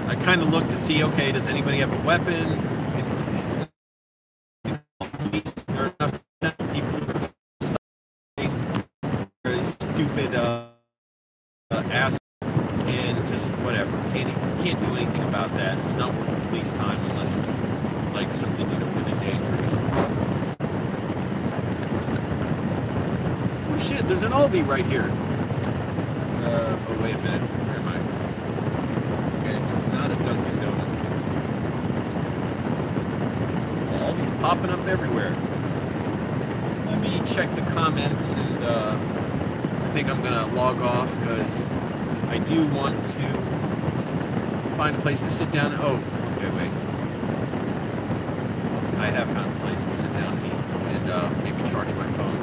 I kind of looked to see, okay, does anybody have a weapon? There are enough people who are very stupid ass and just whatever. Can't do anything about that. It's not worth the police time unless it's like something, you know, really dangerous. Oh shit, there's an Aldi right here. Oh wait a minute. Where am I? Okay, there's not a Dunkin' Donuts. Aldi's popping up everywhere. Let me check the comments, and I think I'm gonna log off because I do want to find a place to sit down. Oh, okay, wait. I have found a place to sit down and eat, and maybe charge my phone.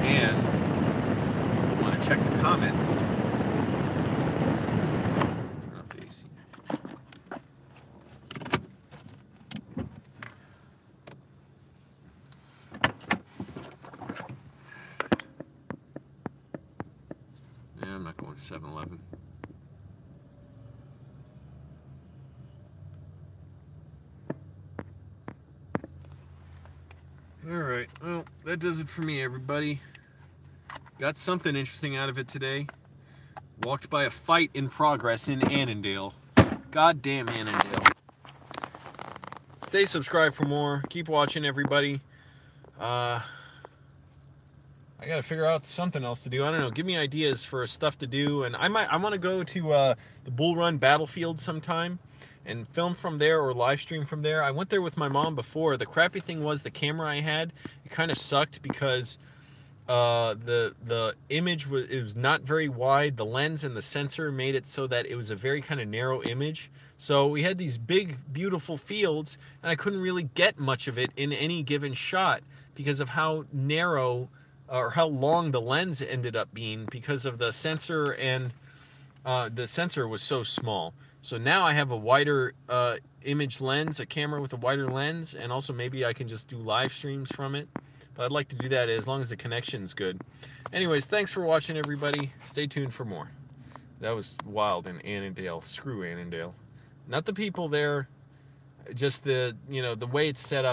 And I want to check the comments. Turn off the AC. Yeah, I'm not going to 7-Eleven. Alright, well, that does it for me, everybody. Got something interesting out of it today. Walked by a fight in progress in Annandale. Goddamn Annandale. Stay subscribed for more. Keep watching, everybody. I gotta figure out something else to do. I don't know. Give me ideas for stuff to do, and I want to go to the Bull Run battlefield sometime and film from there or live stream from there. I went there with my mom before. The crappy thing was the camera I had, it kind of sucked because the image was not very wide. The lens and the sensor made it so that it was a very kind of narrow image. So we had these big, beautiful fields, and I couldn't really get much of it in any given shot because of how narrow or how long the lens ended up being because of the sensor, and the sensor was so small. So now I have a wider image lens, a camera with a wider lens, and also maybe I can just do live streams from it. But I'd like to do that as long as the connection's good. Anyways, thanks for watching, everybody. Stay tuned for more. That was wild in Annandale. Screw Annandale. Not the people there, just the, you know, the way it's set up.